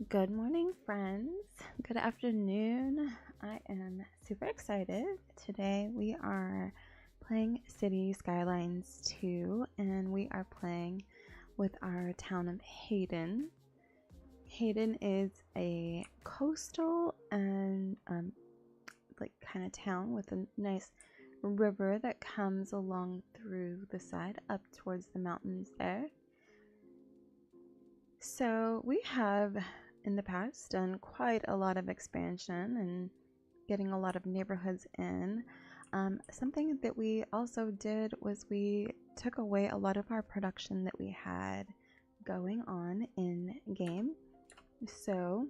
Good morning, friends. Good afternoon. I am super excited. Today we are playing Cities Skylines 2, and we are playing with our town of Haydon. Haydon is a coastal and like kind of town with a nice river that comes along through the side up towards the mountains there. So we have in the past done quite a lot of expansion and getting a lot of neighborhoods in. Something that we also did was we took away a lot of our production that we had going on in game. So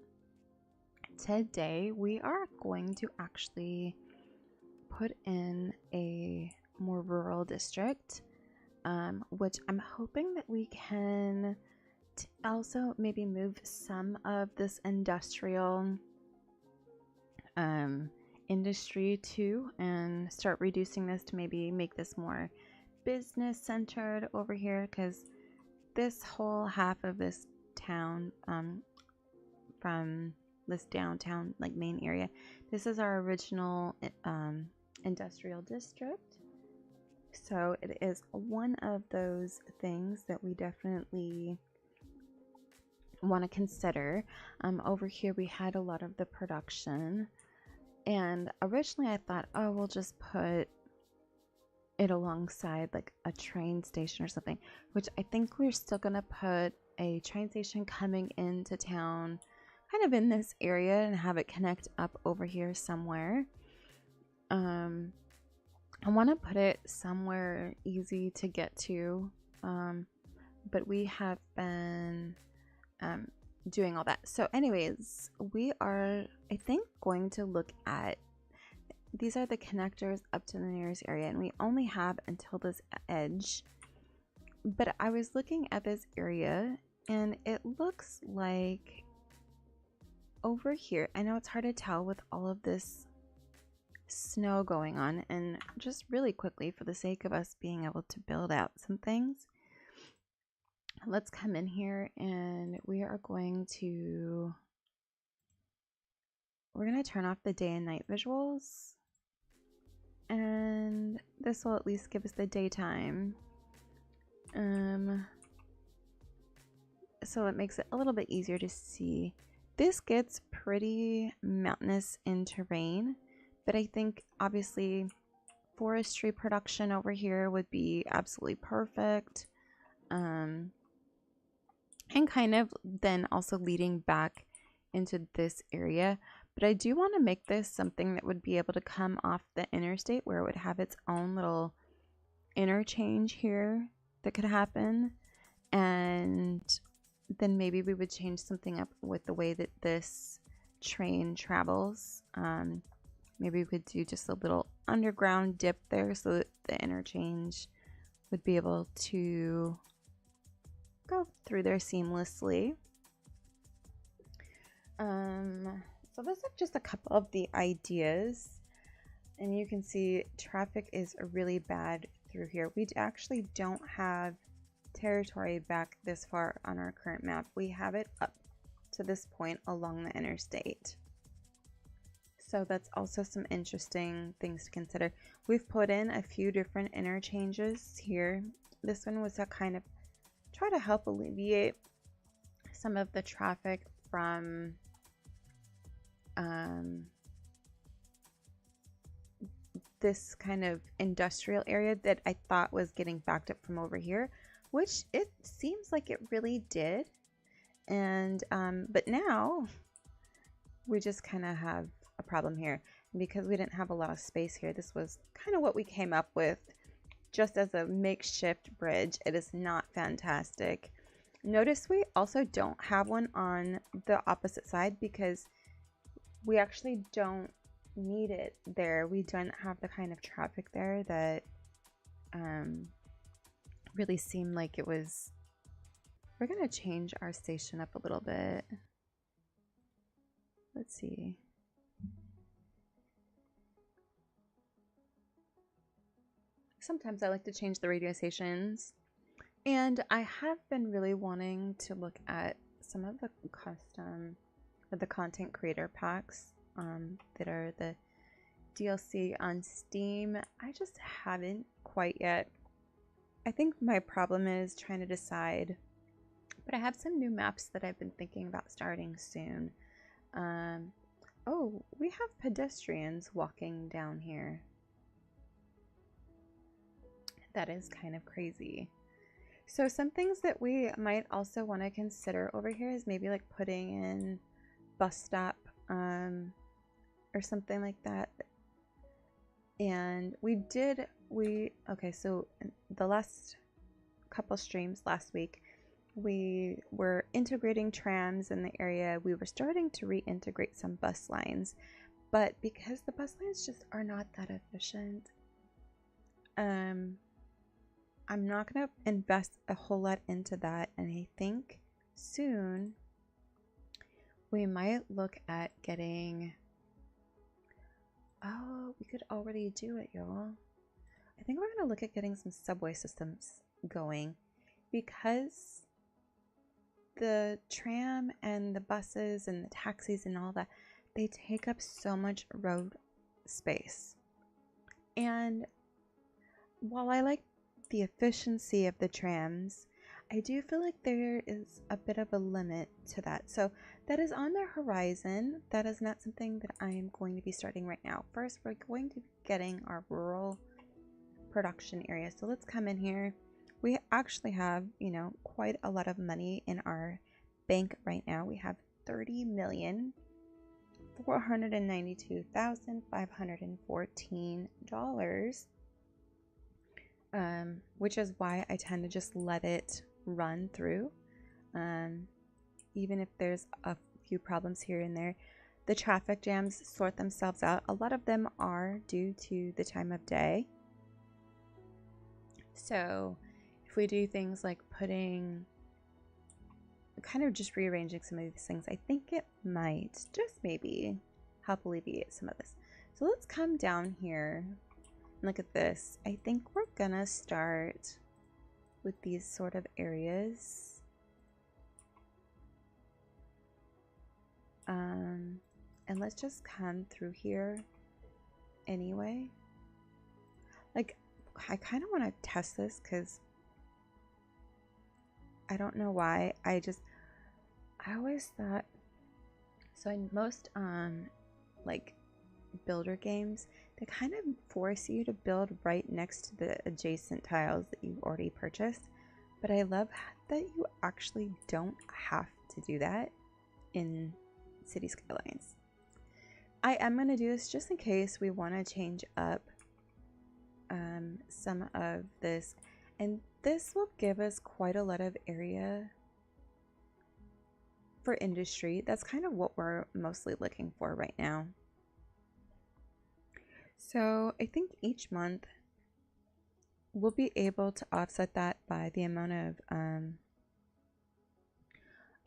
today we are going to actually put in a more rural district, which I'm hoping that we can also maybe move some of this industrial industry to and start reducing this to maybe make this more business centered over here, because this whole half of this town from this downtown like main area, this is our original industrial district. So it is one of those things that we definitely want to consider. Over here we had a lot of the production, and originally I thought, oh, we'll just put it alongside like a train station or something, which I think we're still gonna put a train station coming into town kind of in this area and have it connect up over here somewhere. I want to put it somewhere easy to get to, but we have been doing all that. So anyways, we are, I think, going to look at, these are the connectors up to the nearest area, and we only have until this edge. But I was looking at this area and it looks like over here, I know it's hard to tell with all of this snow going on, and just really quickly for the sake of us being able to build out some things, let's come in here and we're going to turn off the day and night visuals, and this will at least give us the daytime. So it makes it a little bit easier to see. This gets pretty mountainous in terrain, but I think obviously forestry production over here would be absolutely perfect. And kind of then also leading back into this area. But I do want to make this something that would be able to come off the interstate, where it would have its own little interchange here that could happen. And then maybe we would change something up with the way that this train travels. Maybe we could do just a little underground dip there so that the interchange would be able to go through there seamlessly. So those are just a couple of the ideas, and you can see traffic is really bad through here. We actually don't have territory back this far on our current map. We have it up to this point along the interstate. So that's also some interesting things to consider. We've put in a few different interchanges here. This one was to kind of try to help alleviate some of the traffic from this kind of industrial area that I thought was getting backed up from over here, which it seems like it really did. And but now we just kind of have a problem here, and because we didn't have a lot of space here, this was kind of what we came up with just as a makeshift bridge. It is not fantastic. Notice we also don't have one on the opposite side because we actually don't need it there. We don't have the kind of traffic there that really seemed like it was. We're gonna change our station up a little bit. Let's see. Sometimes I like to change the radio stations, and I have been really wanting to look at some of the custom or the content creator packs that are the DLC on Steam. I just haven't quite yet. I think my problem is trying to decide, but I have some new maps that I've been thinking about starting soon. Oh, we have pedestrians walking down here. That is kind of crazy. So some things that we might also want to consider over here is maybe like putting in bus stop or something like that. And okay, so the last couple streams last week, we were integrating trams in the area. We were starting to reintegrate some bus lines, but because the bus lines just are not that efficient, I'm not going to invest a whole lot into that, and I think soon we might look at getting... Oh, we could already do it, y'all. I think we're going to look at getting some subway systems going, because the tram and the buses and the taxis and all that, they take up so much road space. And while I like the efficiency of the trams, I do feel like there is a bit of a limit to that. So that is on the horizon. That is not something that I am going to be starting right now. First, we're going to be getting our rural production area. So let's come in here. We actually have, you know, quite a lot of money in our bank right now. We have $30,492,514, which is why I tend to just let it run through, even if there's a few problems here and there. The traffic jams sort themselves out. A lot of them are due to the time of day. So if we do things like kind of just rearranging some of these things, I think it might just maybe help alleviate some of this. So let's come down here and look at this. I think we're gonna start with these sort of areas. And let's just come through here anyway. Like, I kind of want to test this because I don't know why. I always thought, so in most like builder games, they kind of force you to build right next to the adjacent tiles that you've already purchased, but I love that you actually don't have to do that in Cities Skylines. I am going to do this just in case we want to change up some of this, and this will give us quite a lot of area for industry. That's kind of what we're mostly looking for right now. So I think each month we'll be able to offset that by the amount of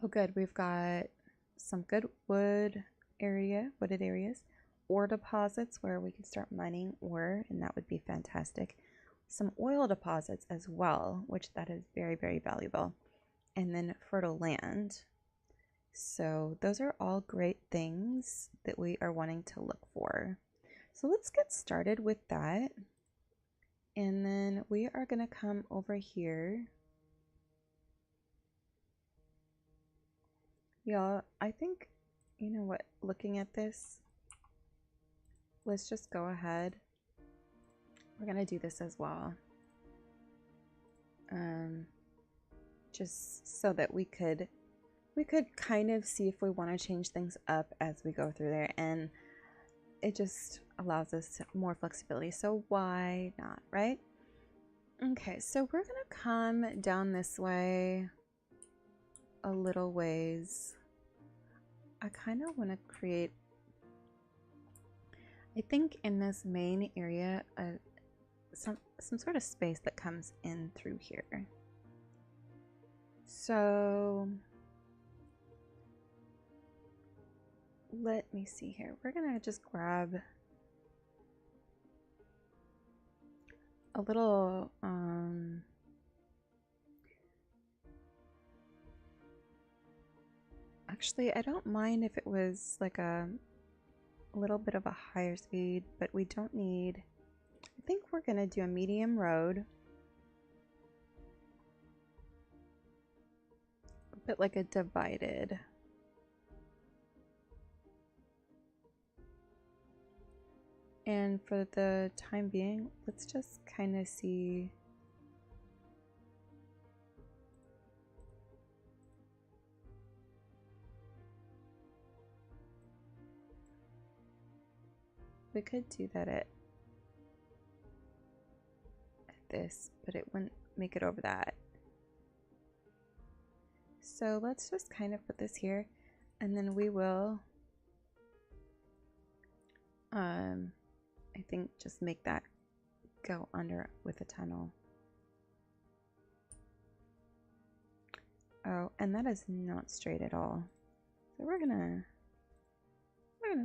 oh good, we've got some good wooded areas, ore deposits where we can start mining ore, and that would be fantastic. Some oil deposits as well, which that is very, very valuable, and then fertile land. So those are all great things that we are wanting to look for. So let's get started with that, and then we are going to come over here. Y'all, I think, you know what, looking at this, let's just go ahead. We're going to do this as well. Just so that we could kind of see if we want to change things up as we go through there, and it just allows us more flexibility. So why not, right? Okay, so we're going to come down this way a little ways. I kind of want to create, I think in this main area, some sort of space that comes in through here. So let me see here. We're gonna just grab a little Actually, I don't mind if it was like a little bit of a higher speed, but we don't need... I think we're going to do a medium road. A bit like a divided. And for the time being, let's just kind of see... We could do that at this, but it wouldn't make it over that. So let's just kind of put this here, and then we will, I think just make that go under with a tunnel. Oh, and that is not straight at all. So we're gonna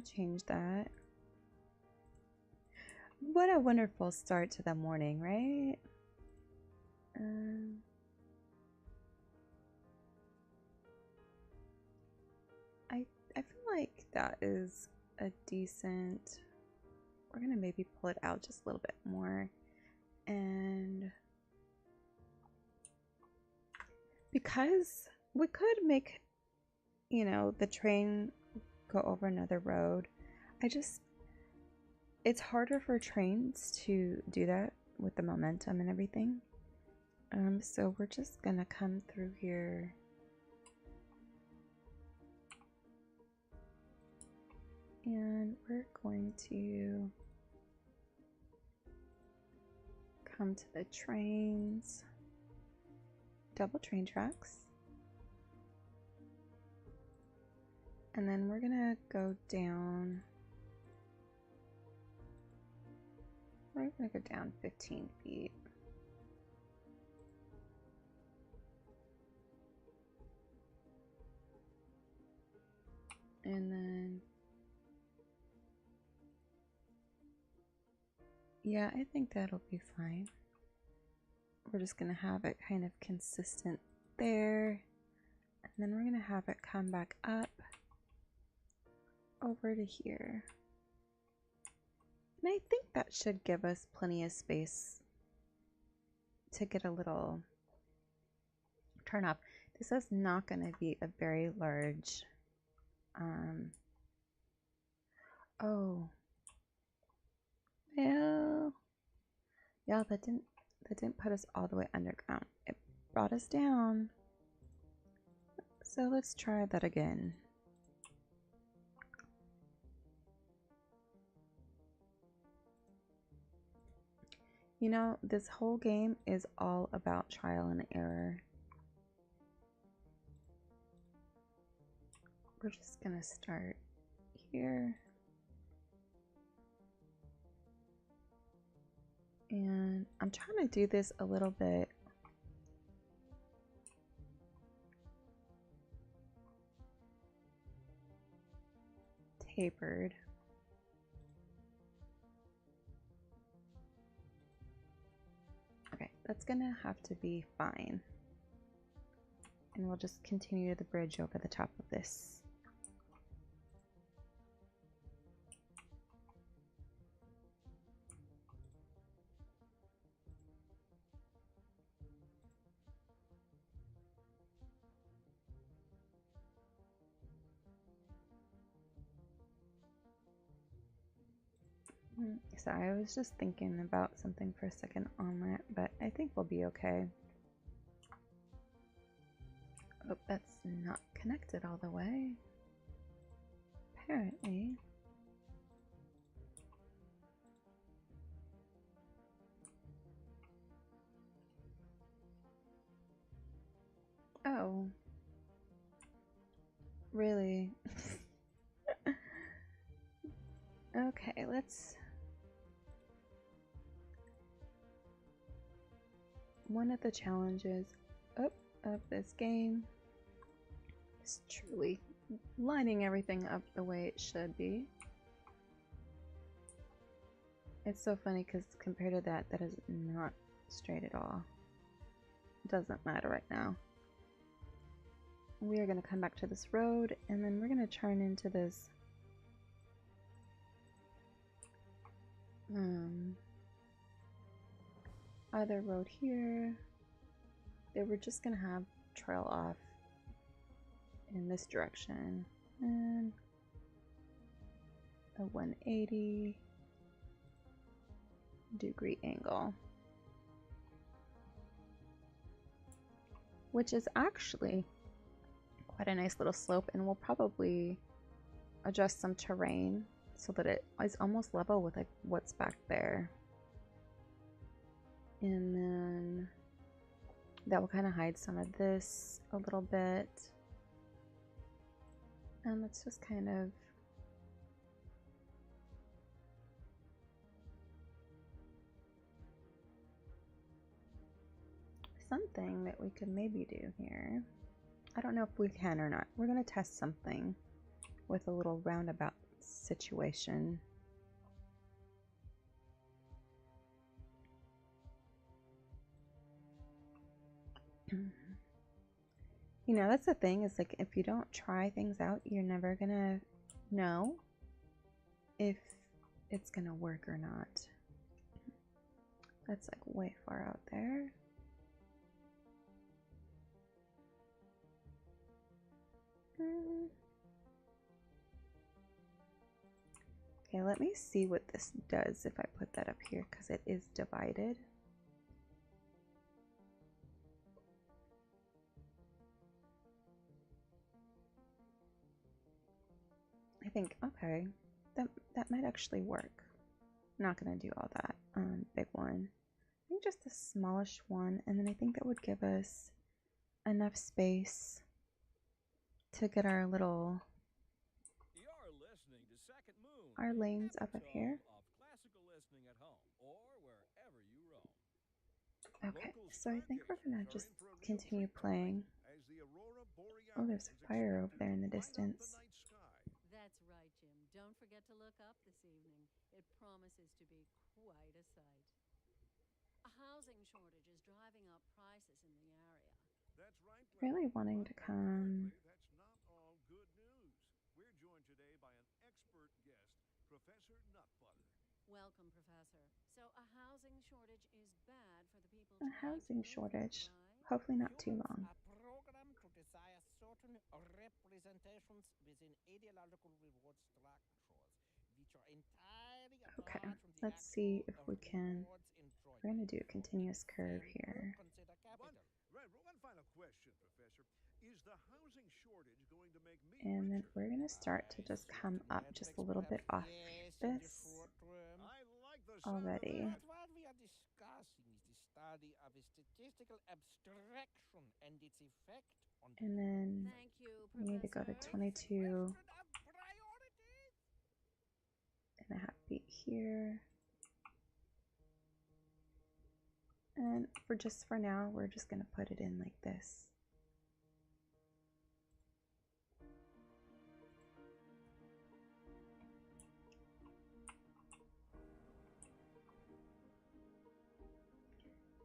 change that. What a wonderful start to the morning, right? I feel like that is a decent... We're gonna maybe pull it out just a little bit more. And because we could make, you know, the train go over another road, it's harder for trains to do that with the momentum and everything. So we're just gonna come through here. And we're going to come to the trains, double train tracks. And then we're gonna go down. We're gonna go down 15 feet. And then, yeah, I think that'll be fine. We're just gonna have it kind of consistent there. And then we're gonna have it come back up over to here. And I think that should give us plenty of space to get a little turn up. This is not going to be a very large, oh, well, yeah, that didn't put us all the way underground. It brought us down. So let's try that again. You know, this whole game is all about trial and error. We're just gonna start here. And I'm trying to do this a little bit tapered. Okay, that's gonna have to be fine. And we'll just continue the bridge over the top of this. Sorry, I was just thinking about something for a second on that, but I think we'll be okay. Oh, that's not connected all the way. Apparently. Oh. Really? Okay, let's... One of the challenges of this game is truly lining everything up the way it should be. It's so funny because compared to that, that is not straight at all. It doesn't matter right now. we are going to come back to this road, and then we're going to turn into this other road here. They were just going to have trail off in this direction, and a 180-degree angle, which is actually quite a nice little slope, and we'll probably adjust some terrain so that it is almost level with like what's back there, and then that will kind of hide some of this a little bit, and let's just kind of something that we could maybe do here. I don't know if we can or not. We're going to test something with a little roundabout situation. You know, that's the thing, is like if you don't try things out, you're never gonna know if it's gonna work or not. That's like way far out there. Okay, let me see what this does if I put that up here, because it is divided. I think, okay, that might actually work. I'm not gonna do all that big one. I think just the smallish one, and then I think that would give us enough space to get our little lanes up here. Okay, so I think we're gonna just continue playing. Oh, there's a fire over there in the distance. That's right, Jim. Don't forget to look up this evening. It promises to be quite a sight. A housing shortage is driving up prices in the area. That's right. Really wanting to come. That's not all good news. We're joined today by an expert guest, Professor Nutbutter. Welcome, Professor. So a housing shortage is bad for the people. A housing shortage. Hopefully not too long. A program to desire certain representations within ideological reward structures, which are entirely Okay, apart from the let's see if we can. rewards enjoyed. We're gonna do a continuous curve here. Consider capital. One final question, Professor. Is the housing shortage going to make me And then richer? we're gonna start to just come up just a little bit off Yes, in the this short term. I like the sound already. of But what we are discussing is the study of a statistical abstraction and its effect on And then Thank you, we need to go to Professor. 22 question of priorities. and a half feet here. And for now, we're just gonna put it in like this.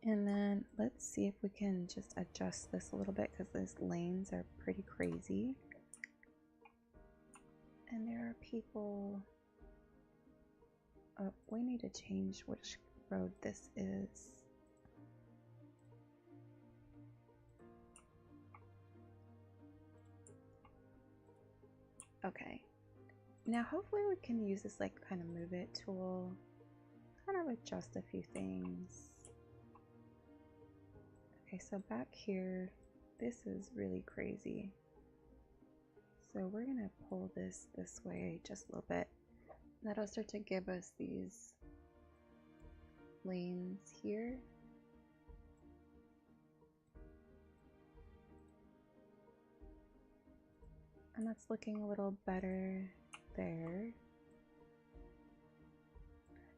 And then let's see if we can just adjust this a little bit, because these lanes are pretty crazy. And there are people. Oh, we need to change which road this is. Okay. Now hopefully we can use this like kind of move it tool, kind of adjust a few things. Okay, so back here, this is really crazy. So we're gonna pull this way just a little bit. That'll start to give us these lanes here. And that's looking a little better there.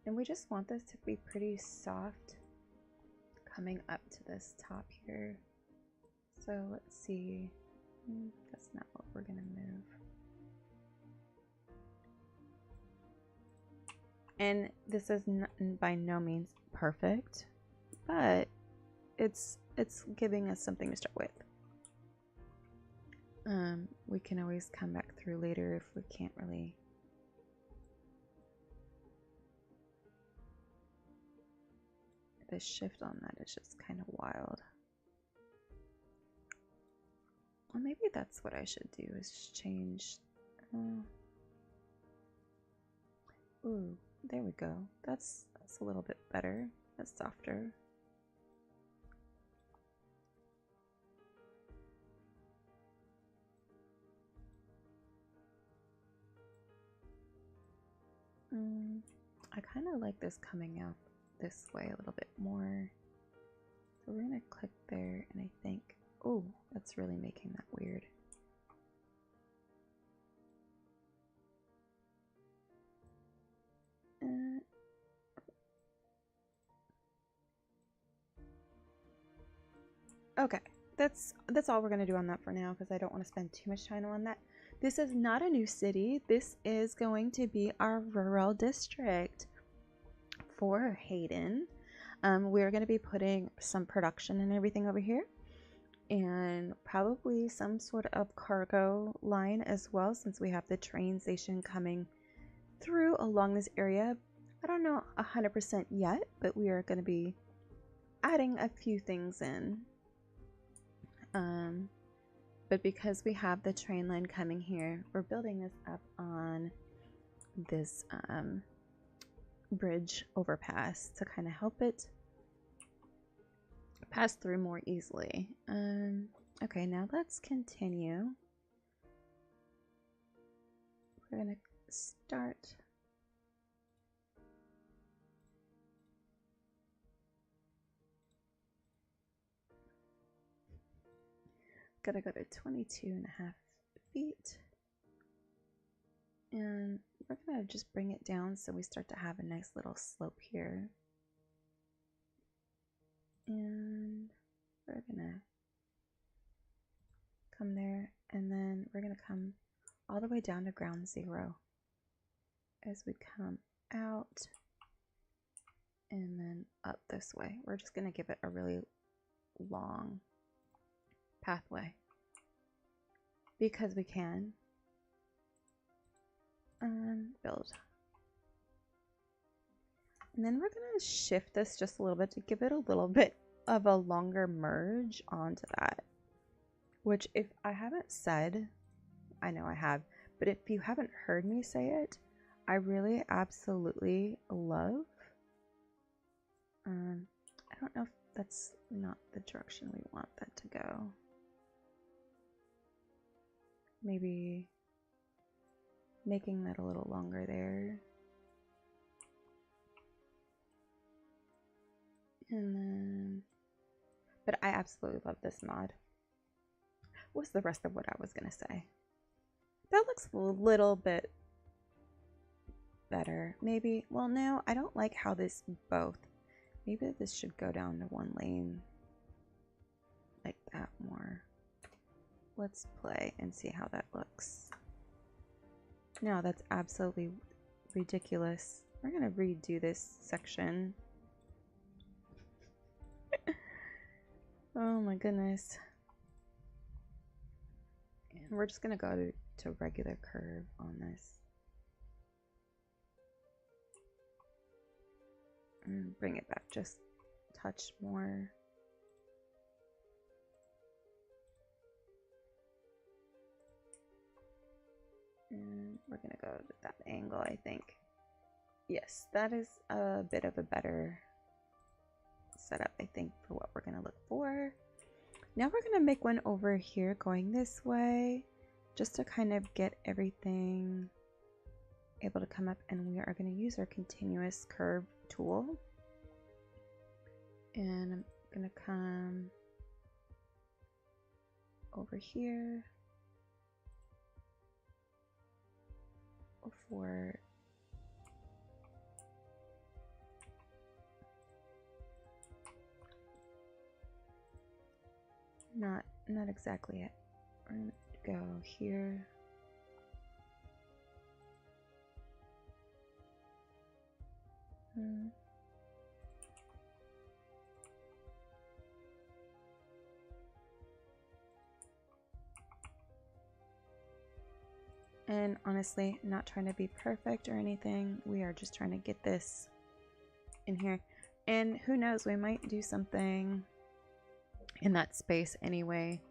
And we just want this to be pretty soft coming up to this top here. So let's see. That's not what we're gonna move. And this is by no means perfect, but it's giving us something to start with. We can always come back through later if we can't really. The shift on that is just kind of wild. Well, maybe that's what I should do, is change. Ooh, there we go. That's a little bit better. That's softer. I kind of like this coming out this way a little bit more. So we're gonna click there, and I think, oh, that's really making that weird. Okay, that's all we're gonna do on that for now, because I don't want to spend too much time on that. This is not a new city. This is going to be our rural district for Haydon. We're going to be putting some production and everything over here, and probably some sort of cargo line as well, since we have the train station coming through along this area. I don't know 100% yet, but we are going to be adding a few things in. But because we have the train line coming here, we're building this up on this bridge overpass to kind of help it pass through more easily. Okay, now let's continue. We're gonna start. Gotta go to 22.5 feet. And we're gonna just bring it down so we start to have a nice little slope here. And we're gonna come there, and then we're gonna come all the way down to ground zero as we come out and then up this way. We're just gonna give it a really long pathway because we can. Build. And then we're gonna shift this just a little bit to give it a little bit of a longer merge onto that. Which, if I haven't said, I know I have, but if you haven't heard me say it, I really absolutely love. I don't know if that's not the direction we want that to go. Maybe making that a little longer there. And then, but I absolutely love this mod. What's the rest of what I was gonna say? That looks a little bit better. Maybe, well, no, I don't like how this both. Maybe this should go down to one lane like that more. Let's play and see how that looks. No, that's absolutely ridiculous. We're gonna redo this section. Oh my goodness. And we're just gonna go to regular curve on this. And bring it back just a touch more. And we're gonna go to that angle, I think. Yes, that is a bit of a better setup, I think, for what we're gonna look for. Now we're gonna make one over here going this way, just to kind of get everything able to come up, and we are gonna use our continuous curve tool. And I'm gonna come over here for not exactly it. We're gonna go here. And honestly, not trying to be perfect or anything. We are just trying to get this in here. And who knows, we might do something in that space anyway.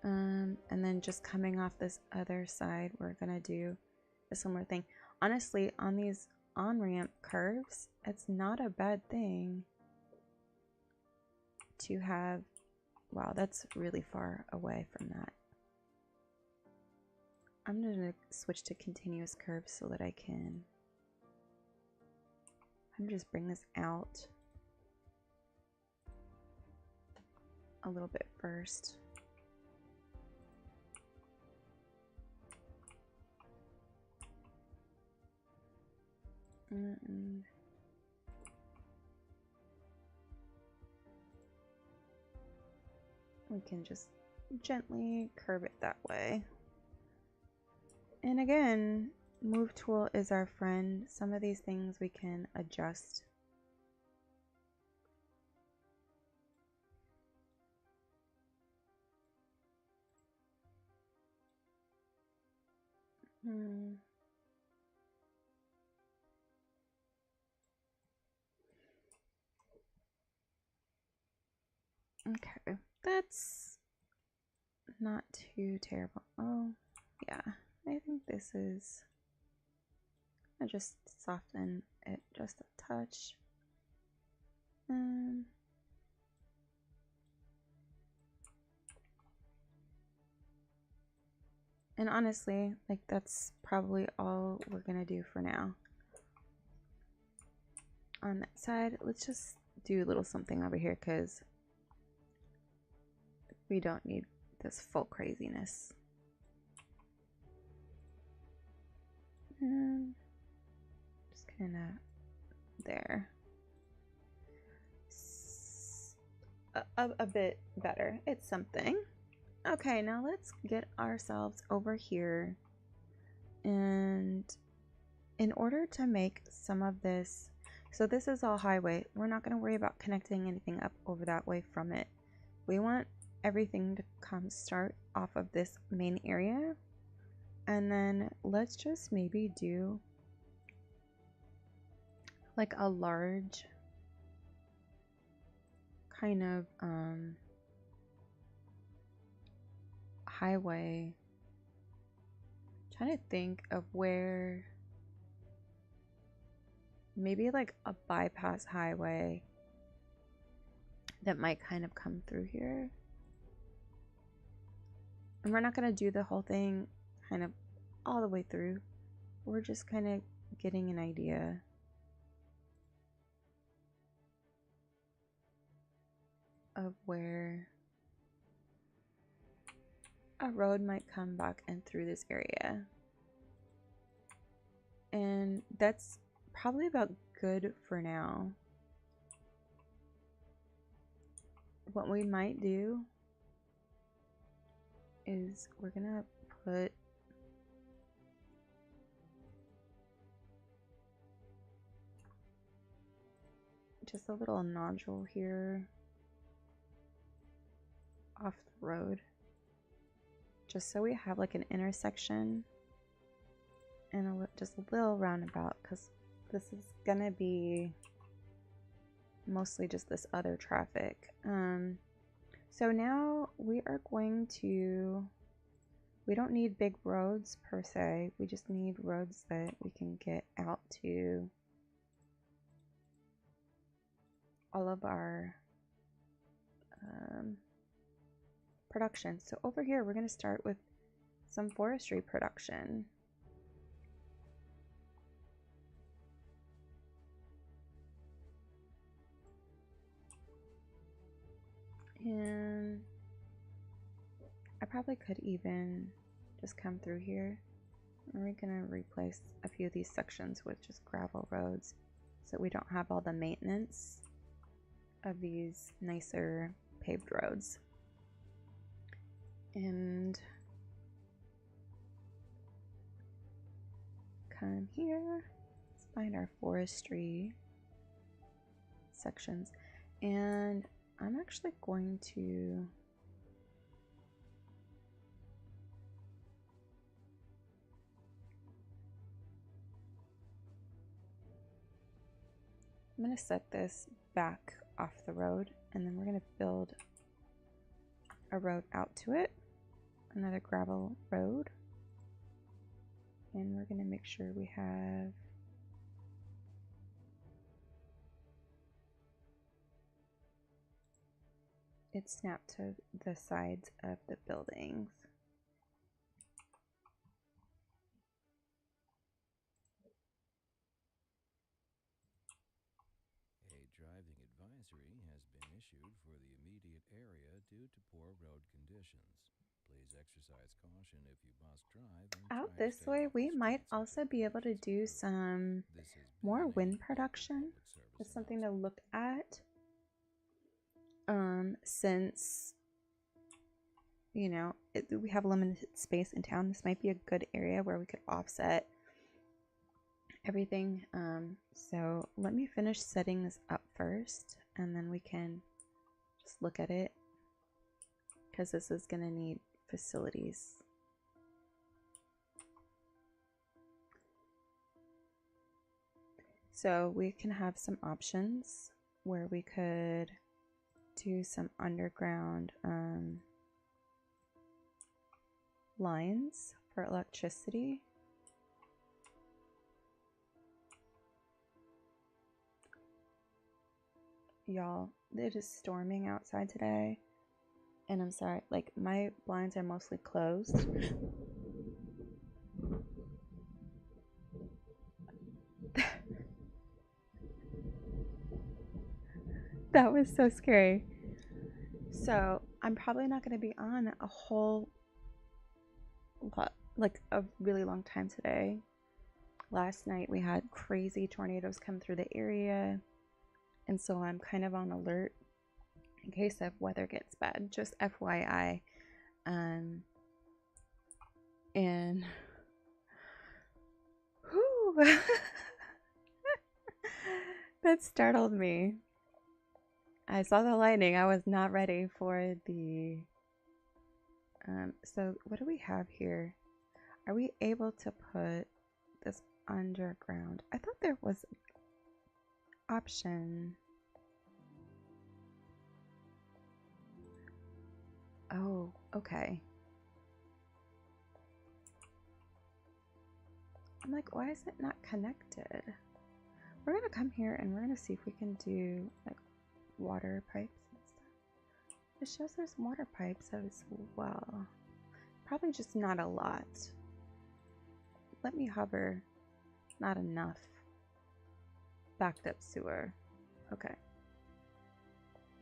And then just coming off this other side, we're gonna do a similar thing. Honestly, on these on-ramp curves, it's not a bad thing to have. Wow, that's really far away from that. I'm gonna switch to continuous curves so that I can. I'm gonna just bring this out a little bit first. And we can just gently curve it that way. And again, move tool is our friend. Some of these things we can adjust. Okay, that's not too terrible. Oh, yeah, I think this is. I just soften it just a touch. And honestly, like that's probably all we're gonna do for now. On that side, let's just do a little something over here because we don't need this full craziness. And just kind of there. A bit better. It's something. Okay, now let's get ourselves over here. And in order to make some of this, so this is all highway. We're not going to worry about connecting anything up over that way from it. We want everything to start off of this main area. And then let's just maybe do like a large kind of highway. I'm trying to think of where, maybe like a bypass highway that might kind of come through here. And we're not going to do the whole thing kind of all the way through. We're just kind of getting an idea of where a road might come back and through this area. And that's probably about good for now. What we might do is we're gonna put just a little nodule here off the road, just so we have like an intersection and just a little roundabout, because this is gonna be mostly just this other traffic. So now we are going to, we don't need big roads per se, we just need roads that we can get out to all of our production. So over here we're going to start with some forestry production. And I probably could even just come through here. We're going to replace a few of these sections with just gravel roads so we don't have all the maintenance of these nicer paved roads. And come here, let's find our forestry sections. And I'm actually going to . I'm going to set this back off the road, and then we're going to build a road out to it, another gravel road, and we're going to make sure we have it snapped to the sides of the buildings. Driving advisory has been issued for the immediate area due to poor road conditions. Please exercise caution if you must drive and Out try to this stay way, off we the might streets also until be able to conditions do improve. some This has been more a wind public production. service It's something to announcement. look at. Since you know we have limited space in town, this might be a good area where we could offset everything. So let me finish setting this up first, and then we can just look at it, because this is going to need facilities. So we can have some options where we could do some underground lines for electricity. Y'all, it is storming outside today, and I'm sorry, like my blinds are mostly closed. That was so scary. So I'm probably not going to be on a whole lot, like a really long time today. Last night we had crazy tornadoes come through the area, and so I'm kind of on alert in case if weather gets bad. Just FYI. And whew, that startled me. I saw the lightning. I was not ready for the so what do we have here? Are we able to put this underground? I thought there was an option. Oh, okay. I'm like, why is it not connected? We're gonna come here and we're gonna see if we can do like water pipes and stuff. It shows there's water pipes as well. Probably just not a lot. Let me hover. Not enough. Backed up sewer. Okay.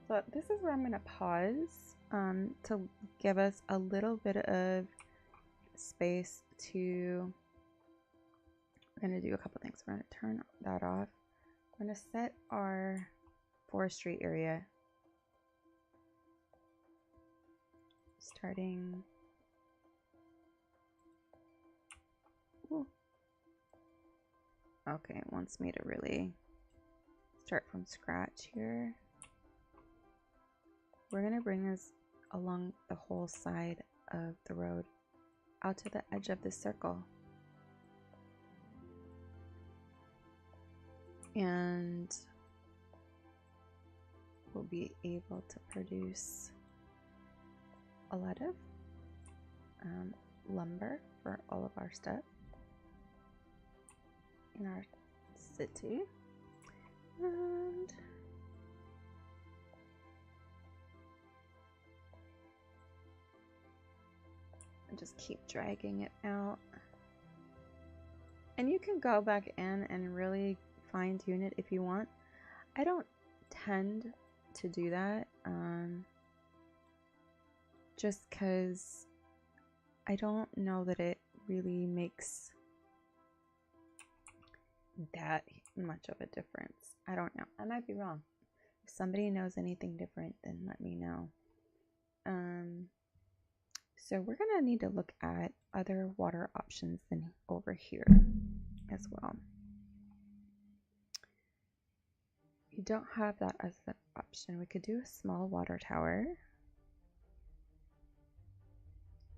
So this is where I'm gonna pause to give us a little bit of space to. We're gonna do a couple things. We're gonna turn that off. We're gonna set our forestry area. Starting. Ooh. Okay, it wants me to really start from scratch here. We're gonna bring this along the whole side of the road out to the edge of the circle. And we'll be able to produce a lot of lumber for all of our stuff in our city. And just keep dragging it out. And you can go back in and really fine tune it if you want. I don't tend to do that just because I don't know that it really makes that much of a difference. I don't know. I might be wrong. If somebody knows anything different, then let me know. So we're gonna need to look at other water options than over here as well. We don't have that as an option. We could do a small water tower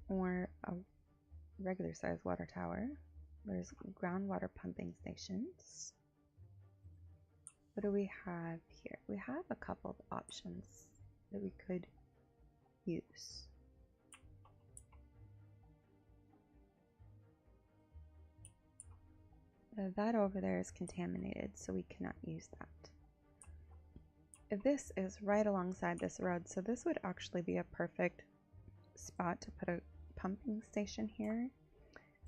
or a regular size water tower. There's groundwater pumping stations. what do we have here? We have a couple of options that we could use. That over there is contaminated, so we cannot use that. This is right alongside this road, so this would actually be a perfect spot to put a pumping station here.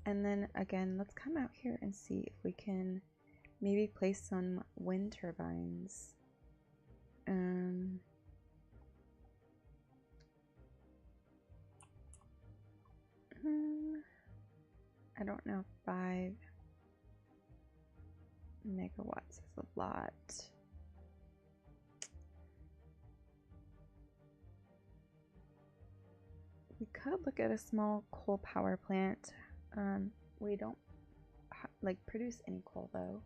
And then again, let's come out here and see if we can maybe place some wind turbines. I don't know, 5 megawatts is a lot. We could look at a small coal power plant. We don't like produce any coal though.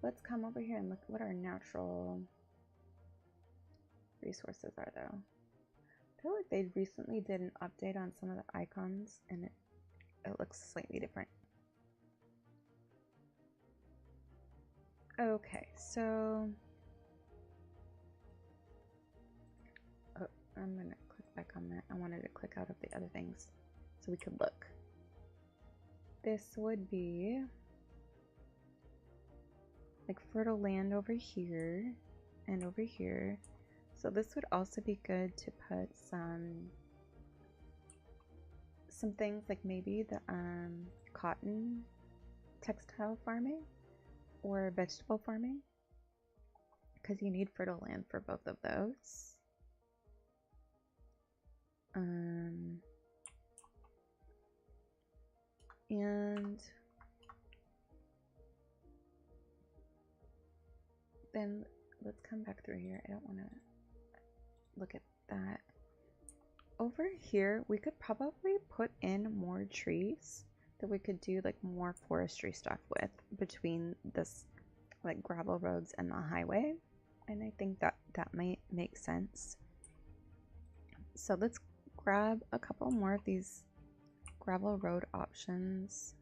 Let's come over here and look at what our natural resources are though. I feel like they recently did an update on some of the icons and it looks slightly different. Okay, so I'm gonna click back on that. I wanted to click out of the other things so we could look. This would be like fertile land over here and over here. So this would also be good to put some things like maybe the cotton textile farming or vegetable farming, because you need fertile land for both of those. And then let's come back through here. I don't want to look at that. Over here, we could probably put in more trees that we could do like more forestry stuff with between this like gravel roads and the highway. And I think that might make sense. So let's grab a couple more of these gravel road options.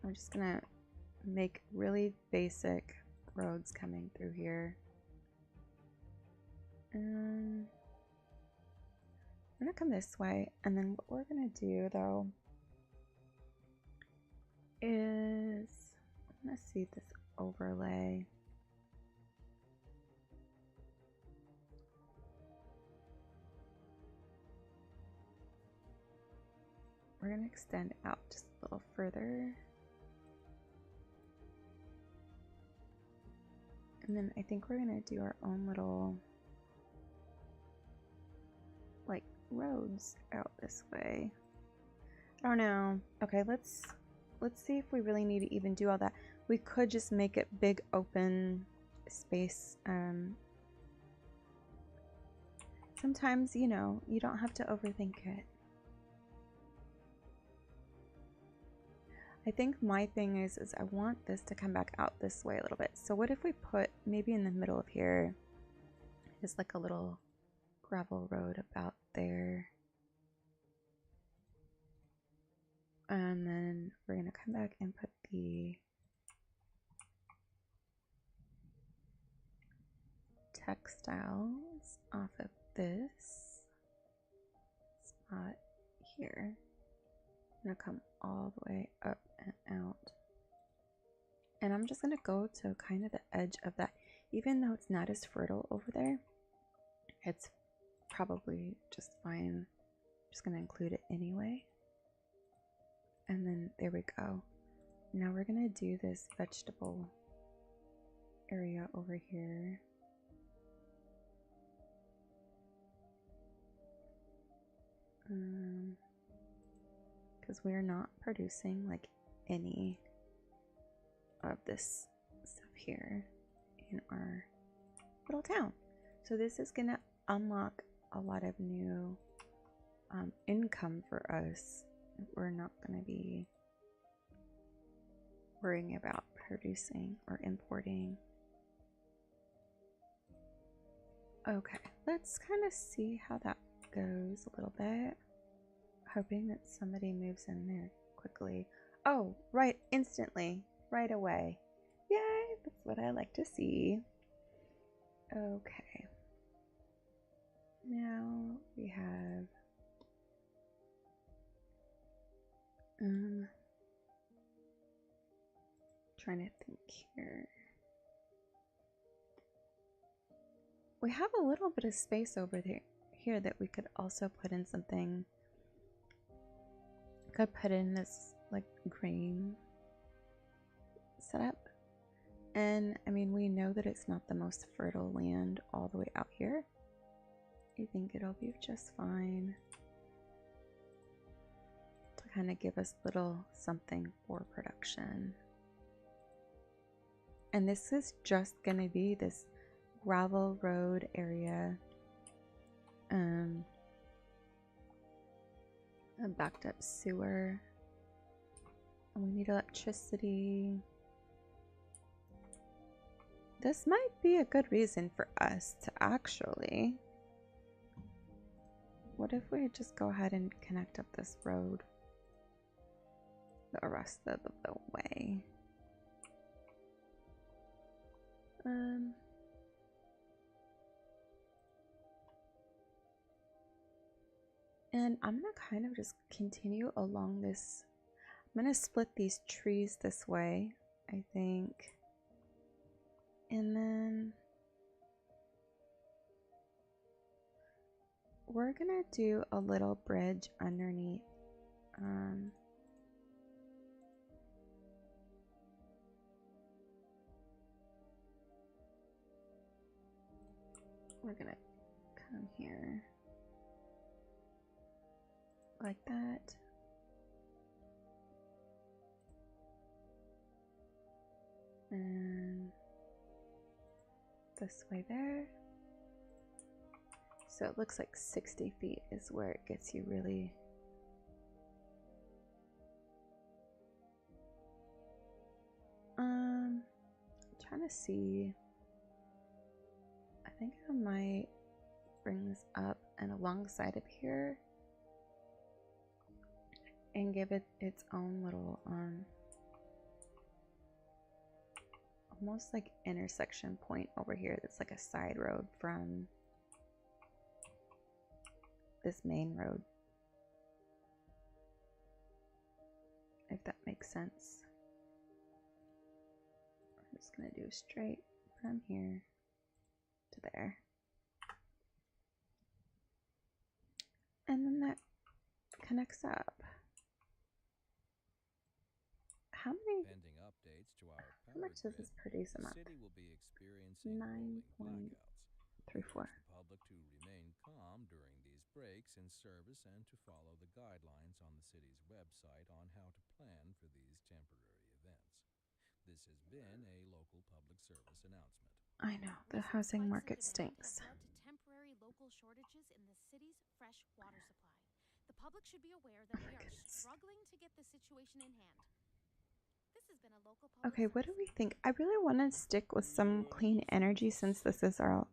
I'm just gonna make really basic roads coming through here. We're gonna come this way, and then what we're gonna do though is I'm gonna see this overlay. We're gonna extend out just a little further. And then I think we're gonna do our own little like roads out this way. I don't know. Okay, let's see if we really need to even do all that. We could just make it big open space. Sometimes, you know, you don't have to overthink it. I think my thing is I want this to come back out this way a little bit. So what if we put maybe in the middle of here is like a little gravel road about there. And then we're going to come back and put the textiles off of this spot here. I'm going to come all the way up and out. And I'm just going to go to kind of the edge of that. Even though it's not as fertile over there, it's probably just fine. I'm just going to include it anyway. And then there we go. Now we're going to do this vegetable area over here. Because we're not producing like any of this stuff here in our little town. So this is going to unlock a lot of new income for us. We're not going to be worrying about producing or importing. Okay, let's kind of see how that goes a little bit. Hoping that somebody moves in there quickly. Oh, right, instantly, right away. Yay, that's what I like to see. Okay. Now we have trying to think here. We have a little bit of space over there here that we could also put in something. Could put in this like grain setup. And I mean, we know that it's not the most fertile land all the way out here. I think it'll be just fine to kind of give us little something for production. And this is just gonna be this gravel road area, a backed up sewer, and we need electricity. This might be a good reason for us to actually, what if we just go ahead and connect up this road the rest of the way? And I'm gonna kind of just continue along this. I'm gonna split these trees this way, I think. And then we're gonna do a little bridge underneath. We're gonna come here like that. And this way there. So it looks like 60 feet is where it gets you really. Trying to see. I think I might bring this up and alongside of here and give it its own little almost like intersection point over here that's like a side road from this main road, if that makes sense. I'm just gonna do straight from here to there, and then that connects up. How many? Pending updates to our How power much does grid, this produce a the month? city will be experiencing rolling blackouts. 9.34. The public to remain calm during these breaks in service and to follow the guidelines on the city's website on how to plan for these temporary events. This has been a local public service announcement. I know, the housing market stinks. Led to temporary local shortages in the city's fresh water supply. The public should be aware that we are struggling to get the situation in hand. This has been a local public Okay, what do we think? I really want to stick with some clean energy since this is our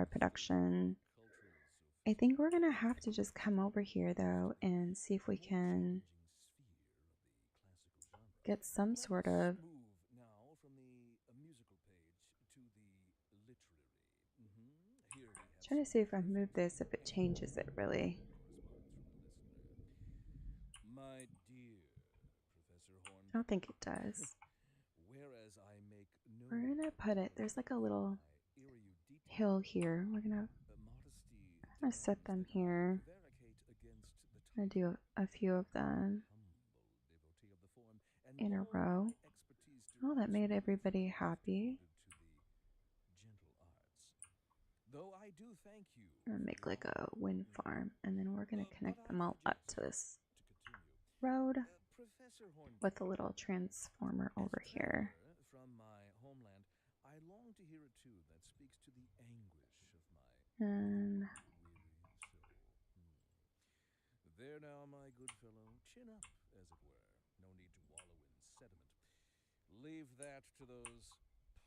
production. I think we're gonna have to just come over here though and see if we can get some sort of. Trying to see if I move this, if it changes it really. My dear Professor Horn, I don't think it does. whereas I make no We're gonna put it, there's like a little hill here. We're gonna set them here. I'm gonna do a few of them in a row. Oh, that made everybody happy. I'm gonna make like a wind farm, and then we're gonna connect them all up to this road with a little transformer over here. From my homeland, I long to hear a tune that speaks to the anguish of my And weary soul. There now, my good fellow, chin up, as it were. No need to wallow in sediment. Leave that to those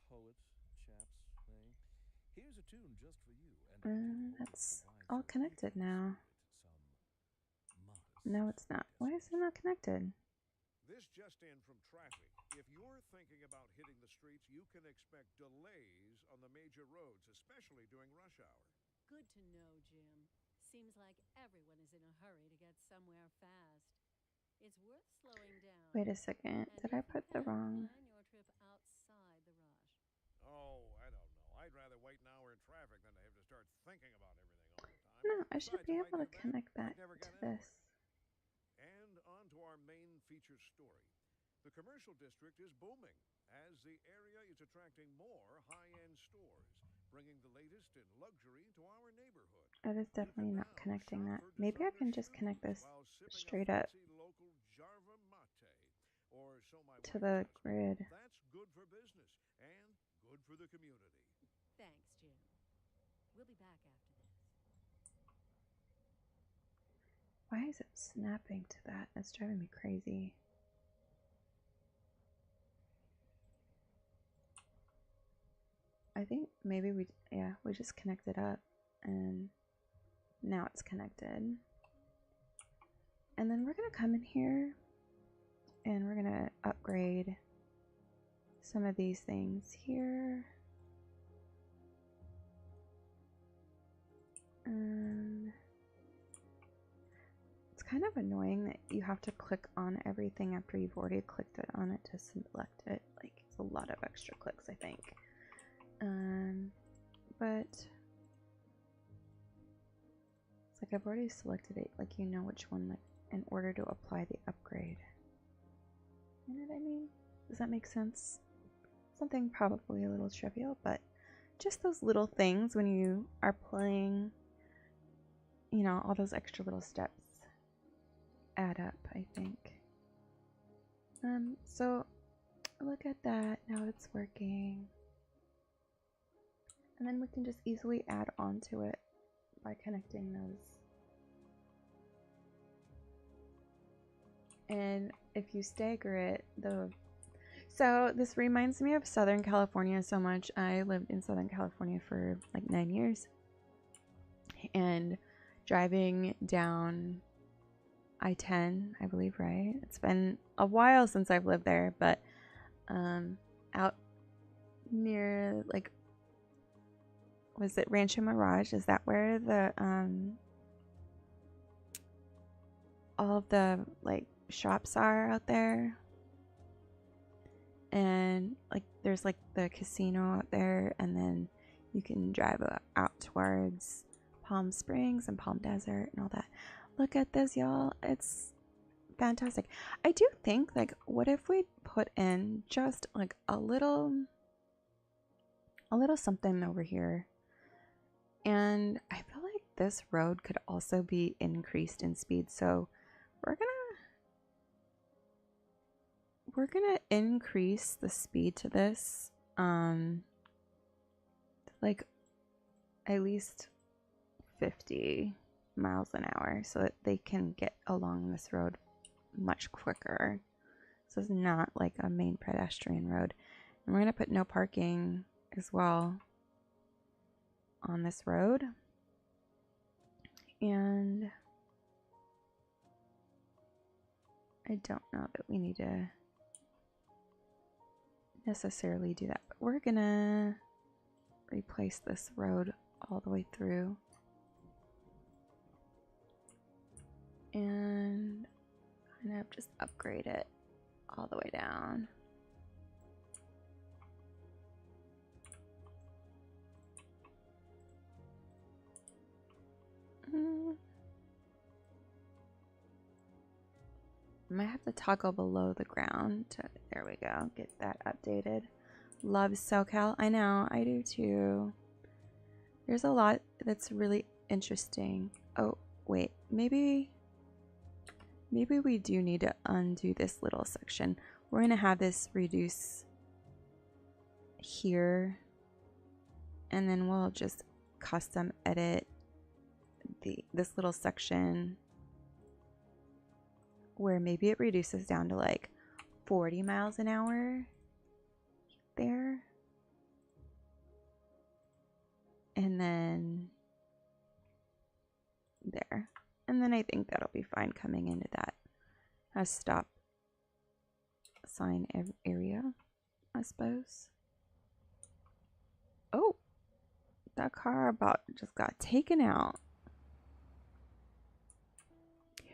poet chaps, eh? Here's a tune just for you, and that's all connected now. No, it's not. Why is it not connected? This just in from traffic. If you're thinking about hitting the streets, you can expect delays on the major roads, especially during rush hour. Good to know, Jim. Seems like everyone is in a hurry to get somewhere fast. It's worth slowing down. Wait a second. And Did if I you put the can, wrong? plan your trip outside the rush. Oh, I don't know. I'd rather wait an hour in traffic than to have to start thinking about everything all the time. No, I should Besides, be if I able to did connect that I'd never to get this. anywhere. And on to our main feature story. The commercial district is booming as the area is attracting more high-end stores, bringing the latest in luxury to our neighborhood. That is definitely not connecting that. Maybe I can just connect this straight up Local Jarva mate, or so my to wife the tells me. grid. That's good for business and good for the community. Thanks, Jim. We'll be back after this. Why is it snapping to that? That's driving me crazy. I think maybe we just connected up and now it's connected. And then we're gonna come in here and we're gonna upgrade some of these things here. And it's kind of annoying that you have to click on everything after you've already clicked it on it to select it. Like, it's a lot of extra clicks, I think. But it's like I've already selected it, like you know which one, like in order to apply the upgrade. You know what I mean? Does that make sense? Something probably a little trivial, but just those little things when you are playing, you know, all those extra little steps add up, I think. So look at that, now it's working. And then we can just easily add on to it by connecting those. And if you stagger it, so this reminds me of Southern California so much. I lived in Southern California for like 9 years. And driving down I-10, I believe, right? It's been a while since I've lived there, but out near, like, was it Rancho Mirage? Is that where the all of the like shops are out there? And like there's like the casino out there, and then you can drive out towards Palm Springs and Palm Desert and all that. Look at this, y'all. It's fantastic. I do think, like, what if we put in just like a little something over here? And I feel like this road could also be increased in speed. So we're gonna increase the speed to this, like at least 50 miles an hour, so that they can get along this road much quicker. So it's not like a main pedestrian road. And we're gonna put no parking as well on this road. And I don't know that we need to necessarily do that, but we're gonna replace this road all the way through and kind of just upgrade it all the way down. I might have to toggle below the ground to, there we go, get that updated. Love SoCal. I know, I do too. There's a lot that's really interesting. Oh, wait, maybe we do need to undo this little section. We're gonna have this reduce here, and then we'll just custom edit this little section where maybe it reduces down to like 40 miles an hour there. And then there. And then I think that'll be fine coming into that. Stop sign area, I suppose. Oh, that car about just got taken out.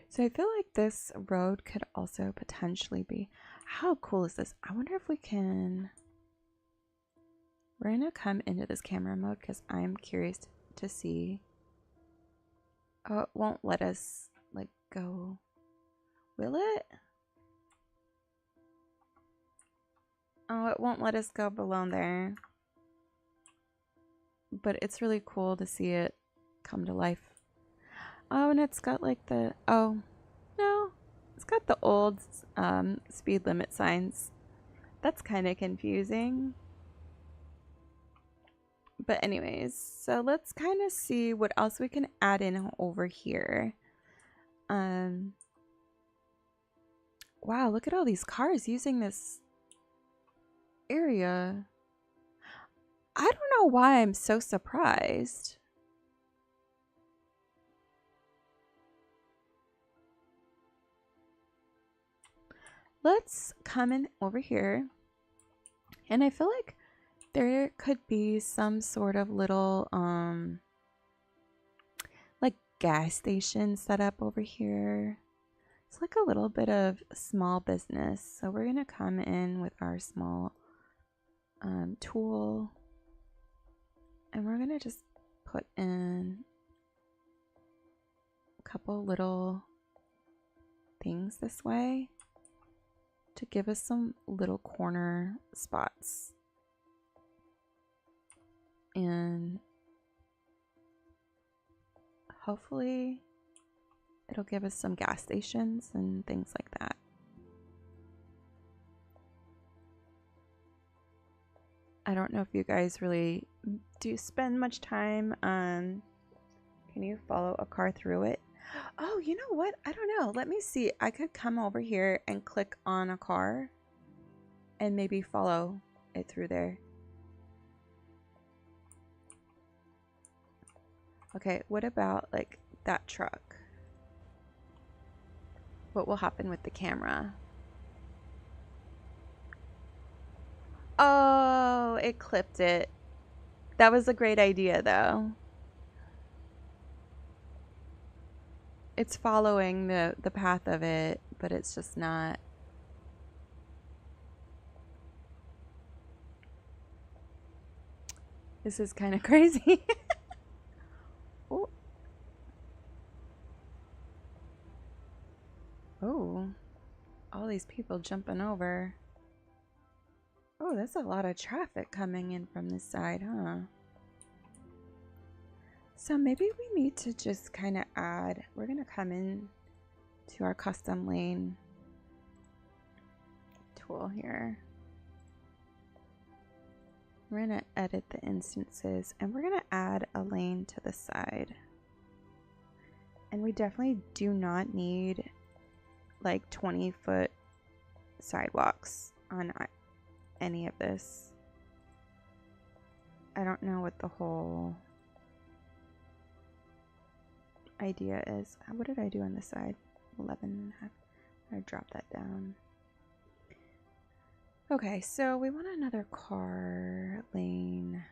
So I feel like this road could also potentially be, how cool is this? I wonder if we can, we're gonna come into this camera mode because I'm curious to see. Oh, it won't let us like go. Will it? Oh, it won't let us go below there. But it's really cool to see it come to life. Oh, and it's got like the, oh, no. It's got the old speed limit signs. That's kind of confusing. But anyways, so let's kind of see what else we can add in over here. Wow, look at all these cars using this area. I don't know why I'm so surprised. Let's come in over here. And I feel like there could be some sort of little like gas station set up over here. It's like a little bit of small business. So we're gonna come in with our small tool, and we're gonna just put in a couple little things this way to give us some little corner spots. And hopefully it'll give us some gas stations and things like that. I don't know if you guys really do spend much time on, can you follow a car through it? Oh, you know what? I don't know. Let me see. I could come over here and click on a car and maybe follow it through there. Okay, what about like that truck? What will happen with the camera? Oh, it clipped it. That was a great idea though. It's following the path of it, but it's just not. This is kind of crazy. Oh. Oh. All these people jumping over. Oh, there's a lot of traffic coming in from this side, huh? So maybe we need to just kind of add, we're going to come in to our custom lane tool here. We're going to edit the instances and we're going to add a lane to the side. And we definitely do not need like 20-foot sidewalks on any of this. I don't know what the whole idea is. What did I do on this side? 11.5. I drop that down. Okay, so we want another car lane.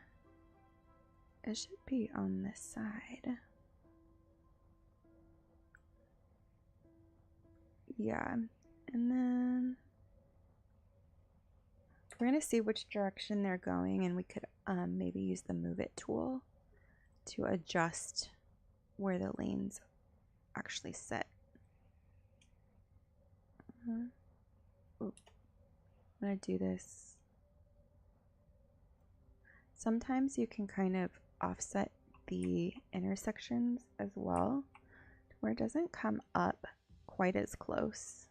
It should be on this side. Yeah, and then we're gonna see which direction they're going, and we could maybe use the move it tool to adjust where the lanes actually sit. I'm gonna do this. Sometimes you can kind of offset the intersections as well, where it doesn't come up quite as close.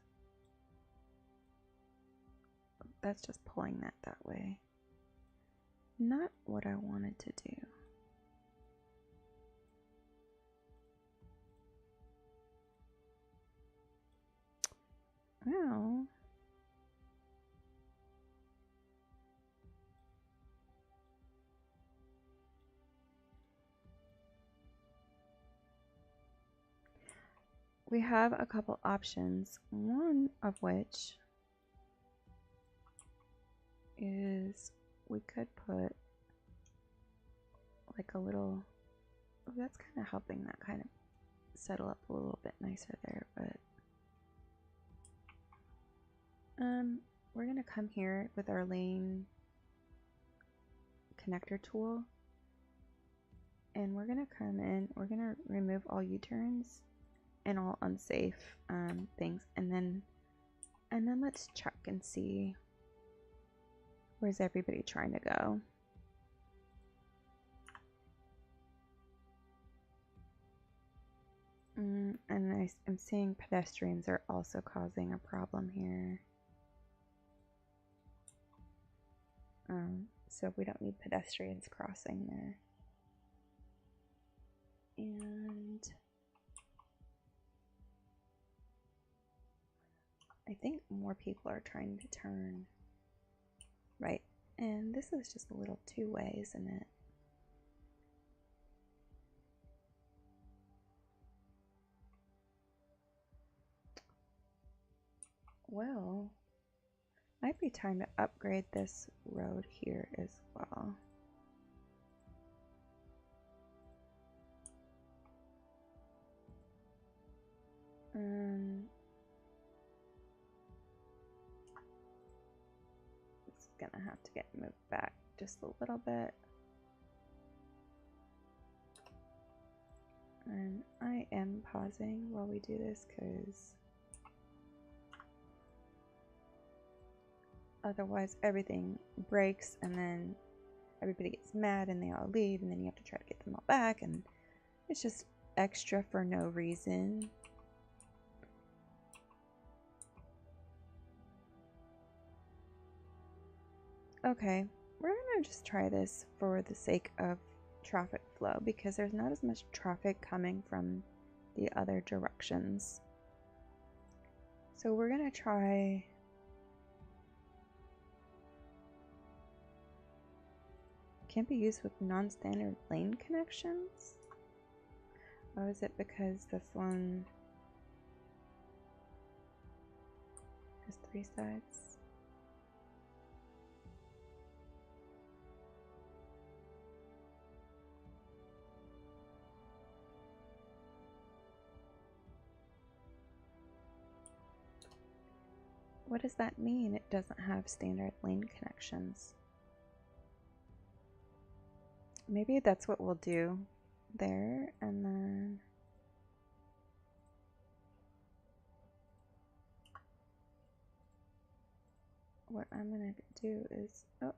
That's just pulling that way. Not what I wanted to do. Well, we have a couple options, one of which is we could put like a little, oh, that's kind of helping that kind of settle up a little bit nicer there, but we're gonna come here with our lane connector tool, and we're gonna come in, we're gonna remove all U-turns and all unsafe things, and then let's check and see where's everybody trying to go. And I'm seeing pedestrians are also causing a problem here. So we don't need pedestrians crossing there. And I think more people are trying to turn right. And this is just a little two-way, isn't it? Well, might be time to upgrade this road here as well. It's gonna have to get moved back just a little bit. And I am pausing while we do this because otherwise everything breaks and then everybody gets mad and they all leave and then you have to try to get them all back and it's just extra for no reason. Okay, we're gonna just try this for the sake of traffic flow because there's not as much traffic coming from the other directions. So we're gonna try can't be used with non-standard lane connections. Oh, is it because this one has 3 sides? What does that mean? It doesn't have standard lane connections. Maybe that's what we'll do there, and then what I'm gonna do is, oh,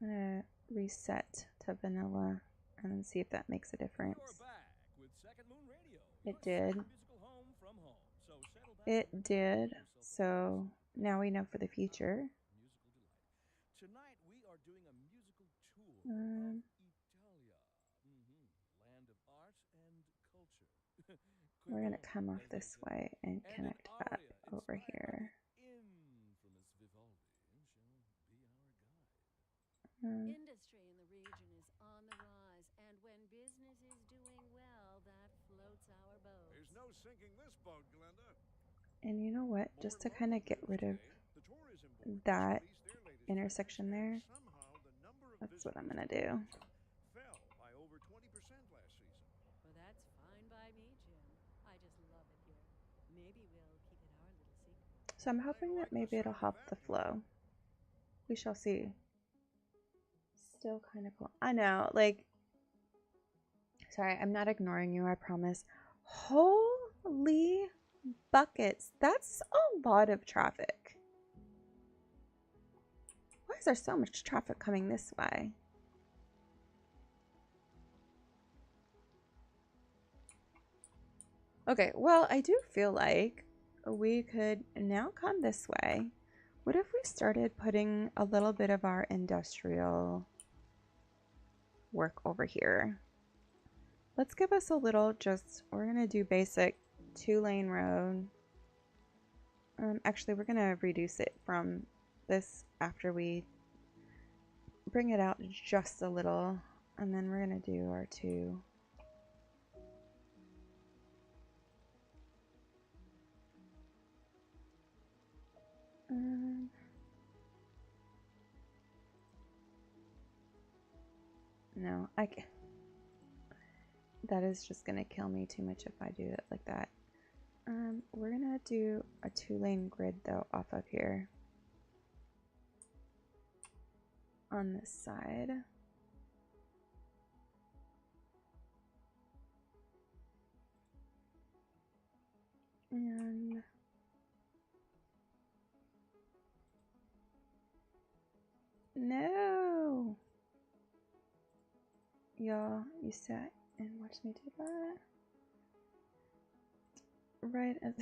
I'm gonna reset to vanilla and then see if that makes a difference. It did. It did. So now we know for the future. Tonight we are doing a musical tour of Italia, land of art and culture. We're gonna come off this way and connect up over here. Infamous Vivaldi shall be our guide. Industry in the region is on the rise, and when business is doing well, that floats our boat. There's no sinking this boat, Glenda. And you know what? Just to kind of get rid of that intersection there, that's what I'm gonna do. Fell by over 20% last season. Well, that's fine by me, Jim. I just love it here. Maybe we'll keep it our little secret. So I'm hoping that maybe it'll help the flow. We shall see. Still kind of cool. I know, like, sorry, I'm not ignoring you, I promise. Holy buckets. That's a lot of traffic. Why is there so much traffic coming this way? Okay, well, I do feel like we could now come this way. What if we started putting a little bit of our industrial work over here? Let's give us a little, just, we're gonna do basic 2-lane road. Actually, we're gonna reduce it from this after we bring it out just a little, and then we're gonna do our 2. No, that is just gonna kill me too much if I do it like that. We're gonna do a 2-lane grid though off of here on this side. And no, y'all, you sat and watched me do that right as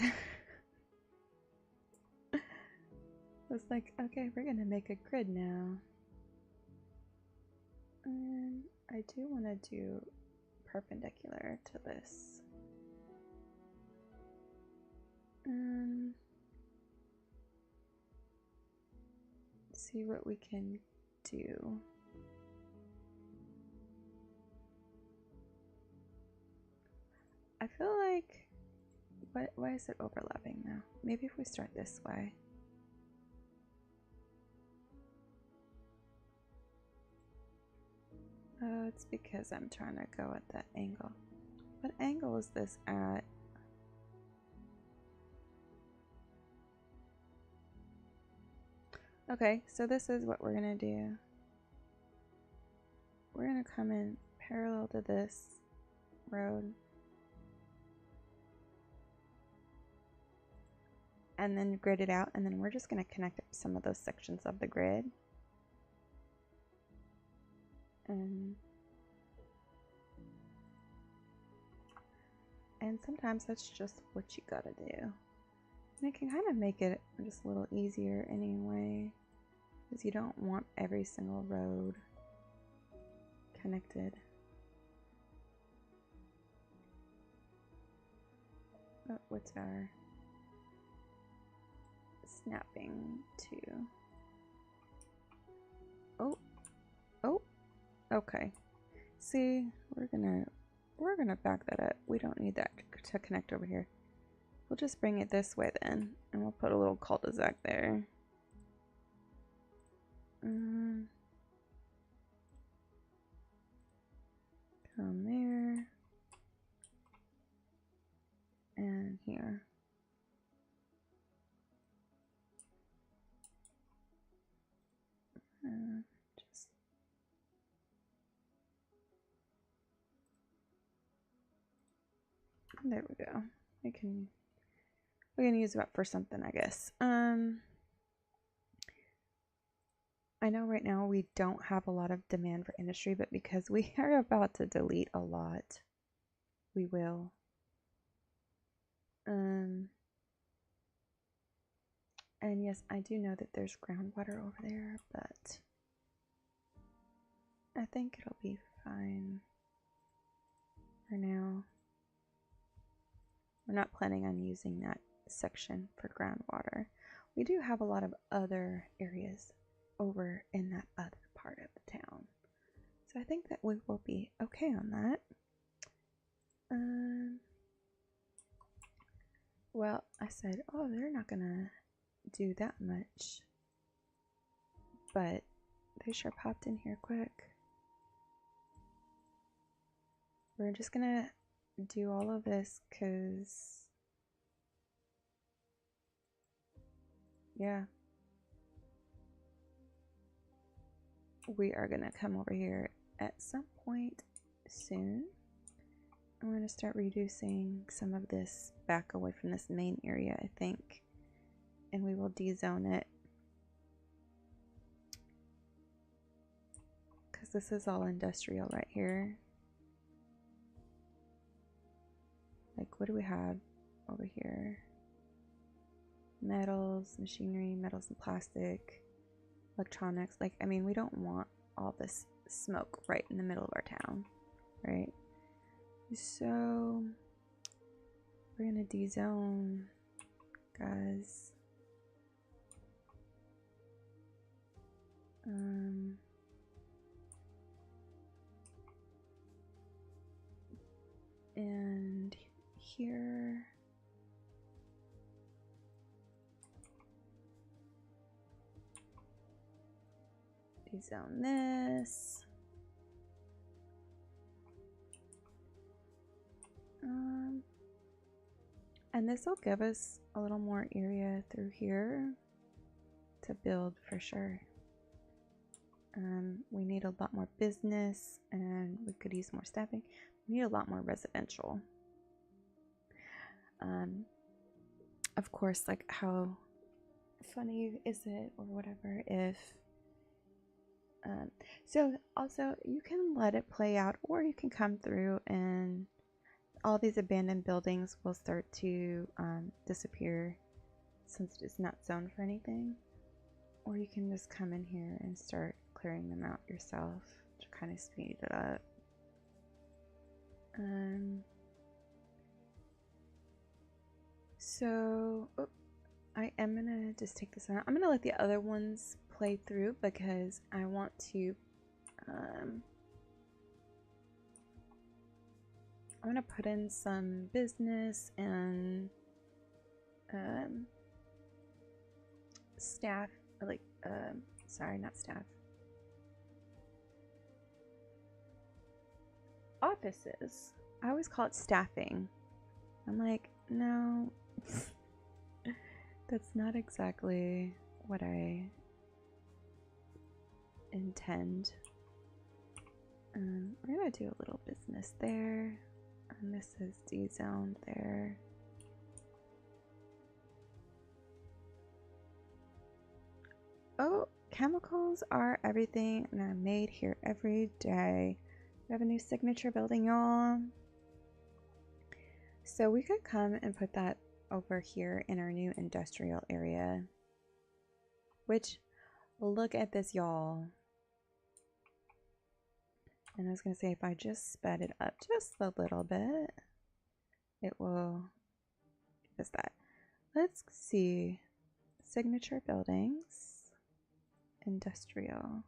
it's like, okay, we're gonna make a grid now. And I do want to do perpendicular to this. See what we can do. I feel like, why is it overlapping now? Maybe if we start this way. Oh, it's because I'm trying to go at that angle. What angle is this at? Okay, so this is what we're gonna do. We're gonna come in parallel to this road. And then grid it out, and then we're just gonna connect up some of those sections of the grid. And sometimes that's just what you gotta do. And it can kind of make it just a little easier anyway, because you don't want every single road connected. Oh, what's our snapping to? Oh, okay. See, we're gonna back that up. We don't need that to connect over here. We'll just bring it this way then, and we'll put a little cul-de-sac there. Come there. And here. Just there we go. We can use that for something, I guess. I know right now we don't have a lot of demand for industry, but because we are about to delete a lot, we will. And yes, I do know that there's groundwater over there, but I think it'll be fine for now. We're not planning on using that section for groundwater. We do have a lot of other areas over in that other part of the town, so I think that we will be okay on that. Well, I said, oh, they're not gonna do that much, but they sure popped in here quick. We're just gonna do all of this because, yeah, we are gonna come over here at some point soon. I'm gonna start reducing some of this back away from this main area, I think, and we will de-zone it because this is all industrial right here. Like, what do we have over here? Metals, machinery, metals and plastic, electronics. Like, I mean, we don't want all this smoke right in the middle of our town, right? So we're gonna de-zone, guys. And here, Dezone this. And this will give us a little more area through here to build for sure. We need a lot more business and we could use more staffing. We need a lot more residential. Of course, like how funny is it or whatever if so also you can let it play out, or you can come through and all these abandoned buildings will start to disappear since it's not zoned for anything, or you can just come in here and start clearing them out yourself to kind of speed it up. So I am gonna just take this out. I'm gonna let the other ones play through because I want to I'm gonna put in some business and staff, like sorry, not staff, offices. I always call it staffing. I'm like, no, that's not exactly what I intend. We're gonna do a little business there, and this is dezoned there. Oh, chemicals are everything and are made here every day. We have a new signature building, y'all. So we could come and put that over here in our new industrial area. Which, look at this, y'all. And I was going to say, if I just sped it up just a little bit, it will give us that. Let's see. Signature buildings. Industrial.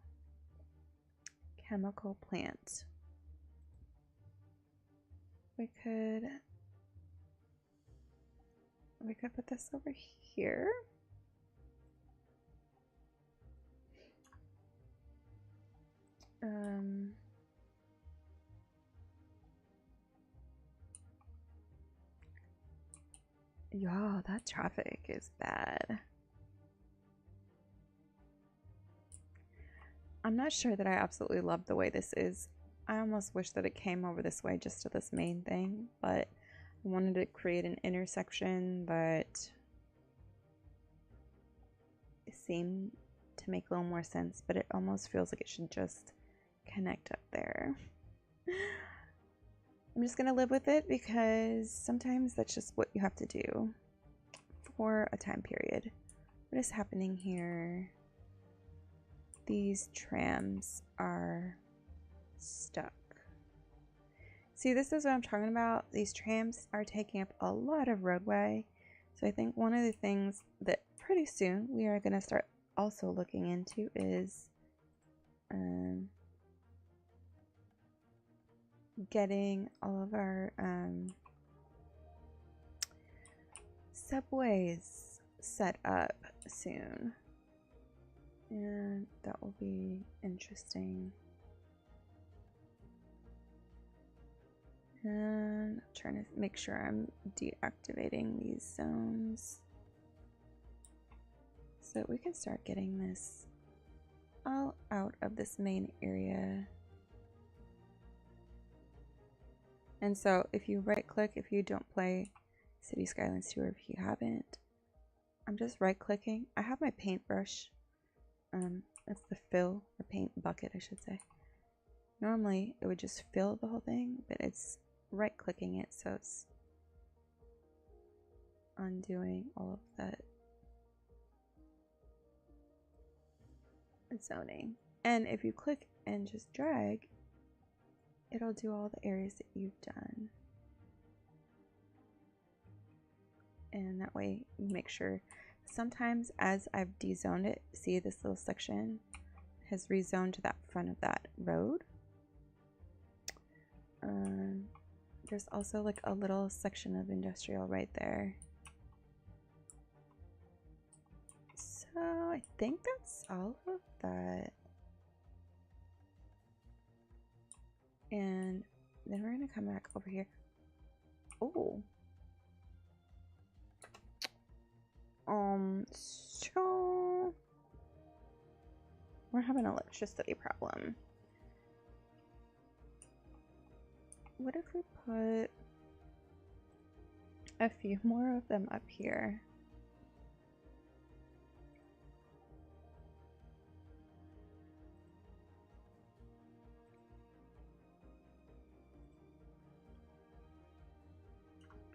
Chemical plant. We could put this over here. Y'all, that traffic is bad. I'm not sure that I absolutely love the way this is. I almost wish that it came over this way just to this main thing, but I wanted to create an intersection that seemed to make a little more sense, but it almost feels like it should just connect up there. I'm just gonna live with it because sometimes that's just what you have to do for a time period. What is happening here? These trams are stuck. See, this is what I'm talking about. These trams are taking up a lot of roadway. So I think one of the things that pretty soon we are going to start also looking into is getting all of our subways set up soon. And that will be interesting. And I'm trying to make sure I'm deactivating these zones so that we can start getting this all out of this main area. And so if you right click, if you don't play Cities Skylines 2 or if you haven't, I'm just right clicking. I have my paintbrush. It's the fill or paint bucket, I should say. Normally it would just fill the whole thing, but it's right clicking it, so it's undoing all of that zoning. And if you click and just drag, it'll do all the areas that you've done. And that way you make sure. Sometimes as I've dezoned it, see this little section has rezoned to that front of that road. There's also like a little section of industrial right there. So I think that's all of that. And then we're gonna come back over here. Oh. So we're having an electricity problem. What if we put a few more of them up here?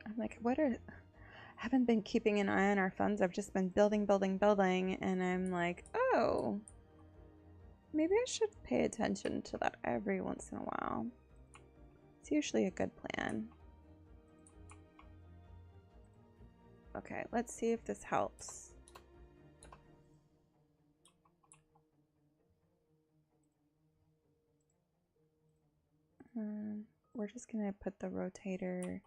I'm like, what are... I haven't been keeping an eye on our funds. I've just been building, and I'm like, oh, maybe I should pay attention to that every once in a while. It's usually a good plan. Okay, let's see if this helps. We're just gonna put the rotator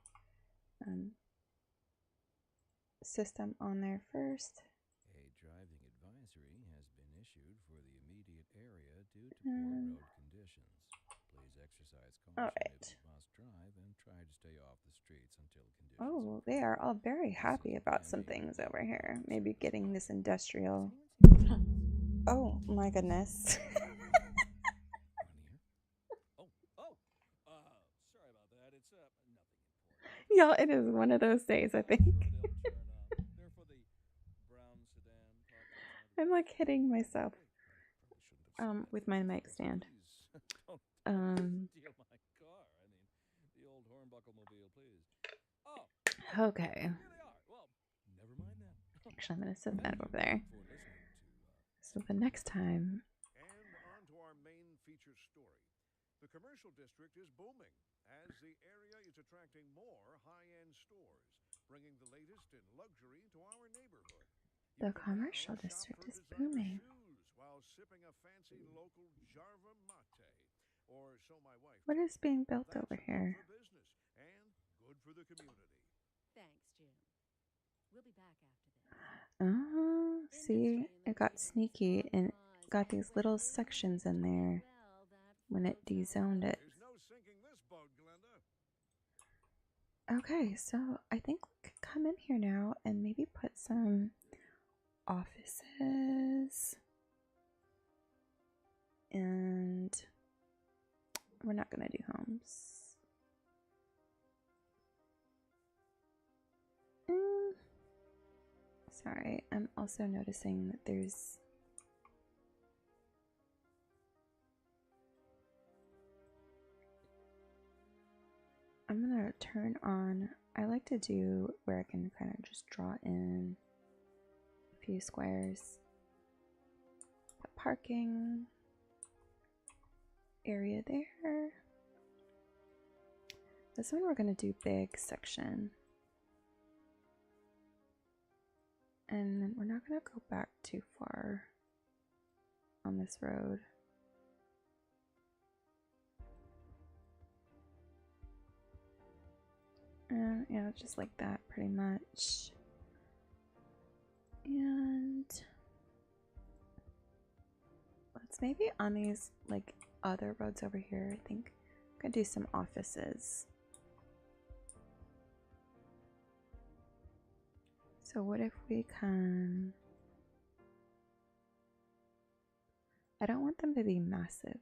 system on there first. A driving advisory has been issued for the immediate area due to poor road conditions. Please exercise caution if you must drive and try to stay off the streets until conditions Oh, they are all very happy about some things over here. Maybe getting this industrial. Oh my goodness. Sorry about that. It's nothing important. Yeah, it is one of those days, I think. They're for the brown sedan. I'm like hitting myself with my mic stand. Steal my car. I mean, the old hornbuckle mobile, please. Oh. Okay. Here they are. Well, never mind that. Actually, I'm gonna set that over there. So the next time. And on to our main feature story. The commercial district is booming as the area is attracting more high-end stores, bringing the latest in luxury to our neighborhood. The commercial district is booming. While sipping a fancy local Jarva mate, or so my wife. What is being built over here? Good for business and good for the community. Thanks, Jim. We'll be back after this. Oh, see, it got sneaky and got these little sections in there when it dezoned it. There's no sinking this boat, Glenda. Okay, so I think we could come in here now and maybe put some offices. And we're not gonna do homes. Sorry, I'm also noticing that there's I'm gonna turn on, I like to do where I can kind of just draw in a few squares. The parking area there. This one we're gonna do big section. And then we're not gonna go back too far on this road. Yeah, just like that pretty much. And let's maybe on these like other roads over here, I think I'm gonna do some offices. So what if we come, I don't want them to be massive.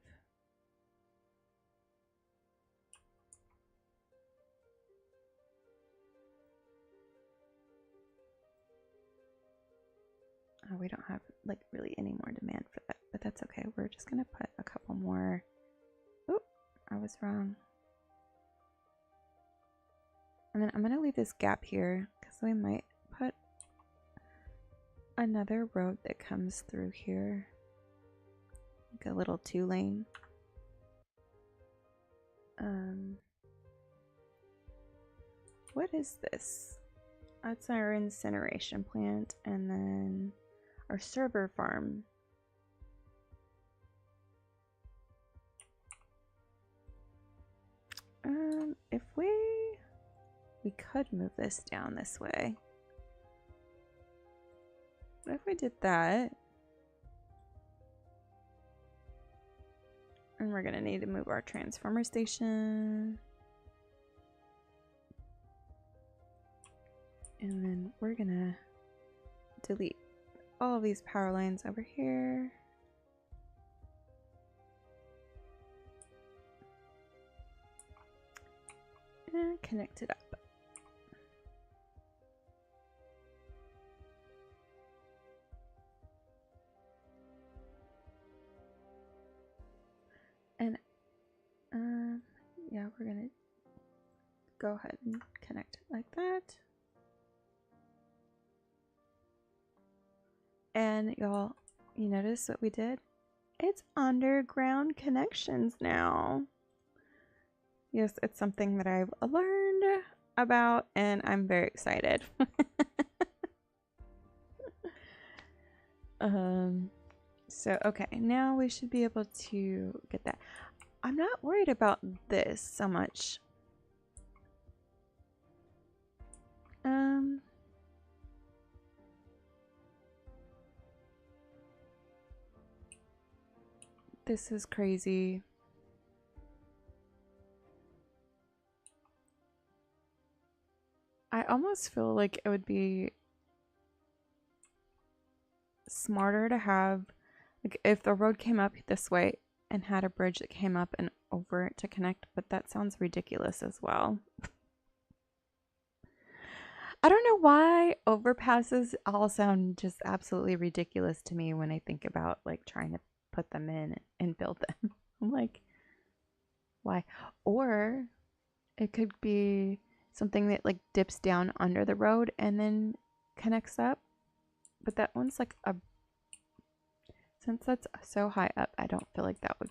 Oh, we don't have like really any more demand for that, but that's okay. We're just gonna put a couple more. Oop, I was wrong. And then I'm gonna leave this gap here because we might put another road that comes through here, like a little 2-lane. What is this? That's our incineration plant, and then our server farm. If we could move this down this way. What if we did that? And we're gonna need to move our transformer station. And then we're gonna delete all of these power lines over here. And connect it up. And yeah, we're gonna go ahead and connect it like that. And y'all, you notice what we did? It's underground connections now. Yes, it's something that I've learned about and I'm very excited. So okay, now we should be able to get that. I'm not worried about this so much. This is crazy. I almost feel like it would be smarter to have, like, if the road came up this way and had a bridge that came up and over it to connect, but that sounds ridiculous as well. I don't know why overpasses all sound just absolutely ridiculous to me when I think about like trying to put them in and build them. I'm like, why? Or it could be something that like dips down under the road and then connects up. But that one's like a, since that's so high up, I don't feel like that would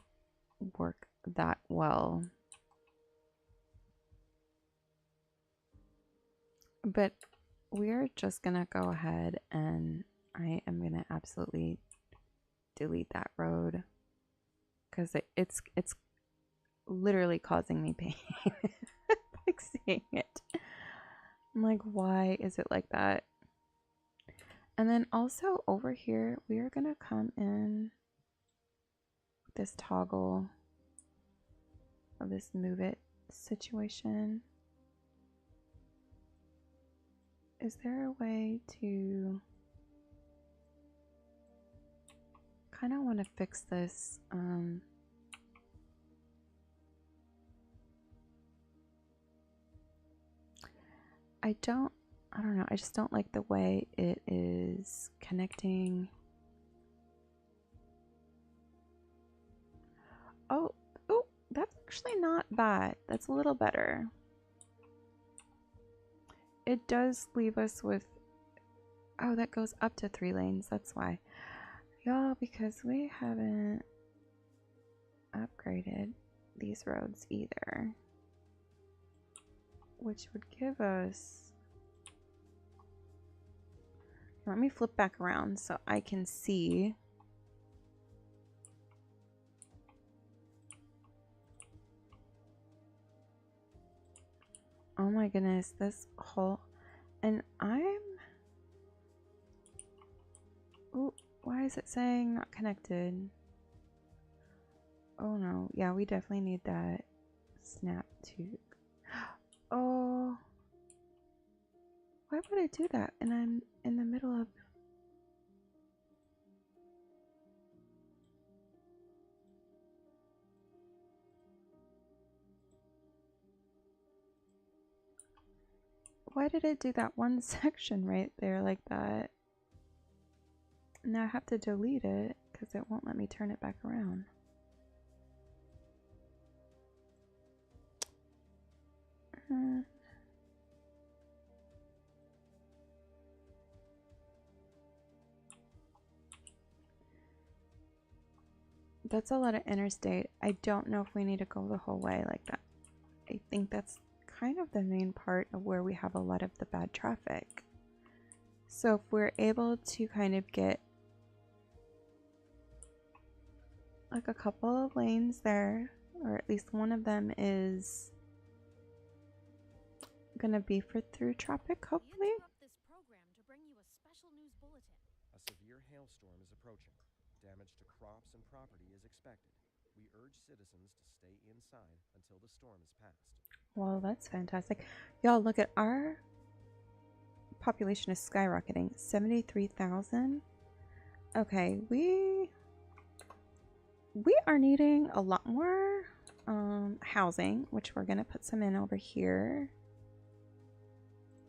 work that well. But we're just gonna go ahead and I am gonna absolutely delete that road because it's literally causing me pain. Like seeing it. I'm like, why is it like that? And then also over here, we are gonna come in with this toggle of this move it situation. Is there a way to kind of want to fix this? I don't know. I just don't like the way it is connecting. Oh, that's actually not bad. That's a little better. It does leave us with, oh, that goes up to 3 lanes. That's why. Y'all, because we haven't upgraded these roads either. Which would give us, let me flip back around so I can see. Oh my goodness, this whole, and I'm, ooh, why is it saying not connected? Oh no, yeah, we definitely need that snap to, oh, why would I do that? And I'm in the middle of, why did it do that one section right there like that? Now I have to delete it because it won't let me turn it back around. That's a lot of interstate. I don't know if we need to go the whole way like that. I think that's kind of the main part of where we have a lot of the bad traffic. So if we're able to kind of get like a couple of lanes there, or at least one of them is gonna be for through traffic, hopefully. This program to bring you a special news bulletin. A severe hailstorm is approaching. Damage to crops and property is expected. We urge citizens to stay inside until the storm is past. Well, that's fantastic. Y'all, look at our population is skyrocketing. 73,000. Okay, we are needing a lot more housing, which we're gonna put some in over here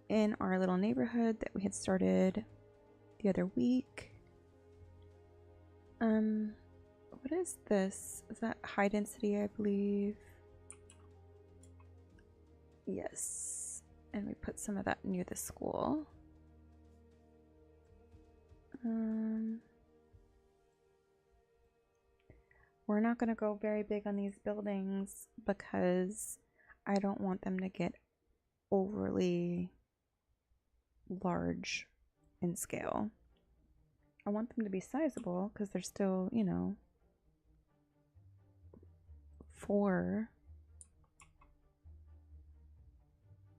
in our little neighborhood that we had started the other week. What is this? Is that high density, I believe? Yes. And we put some of that near the school. We're not going to go very big on these buildings because I don't want them to get overly large in scale. I want them to be sizable because they're still, you know, for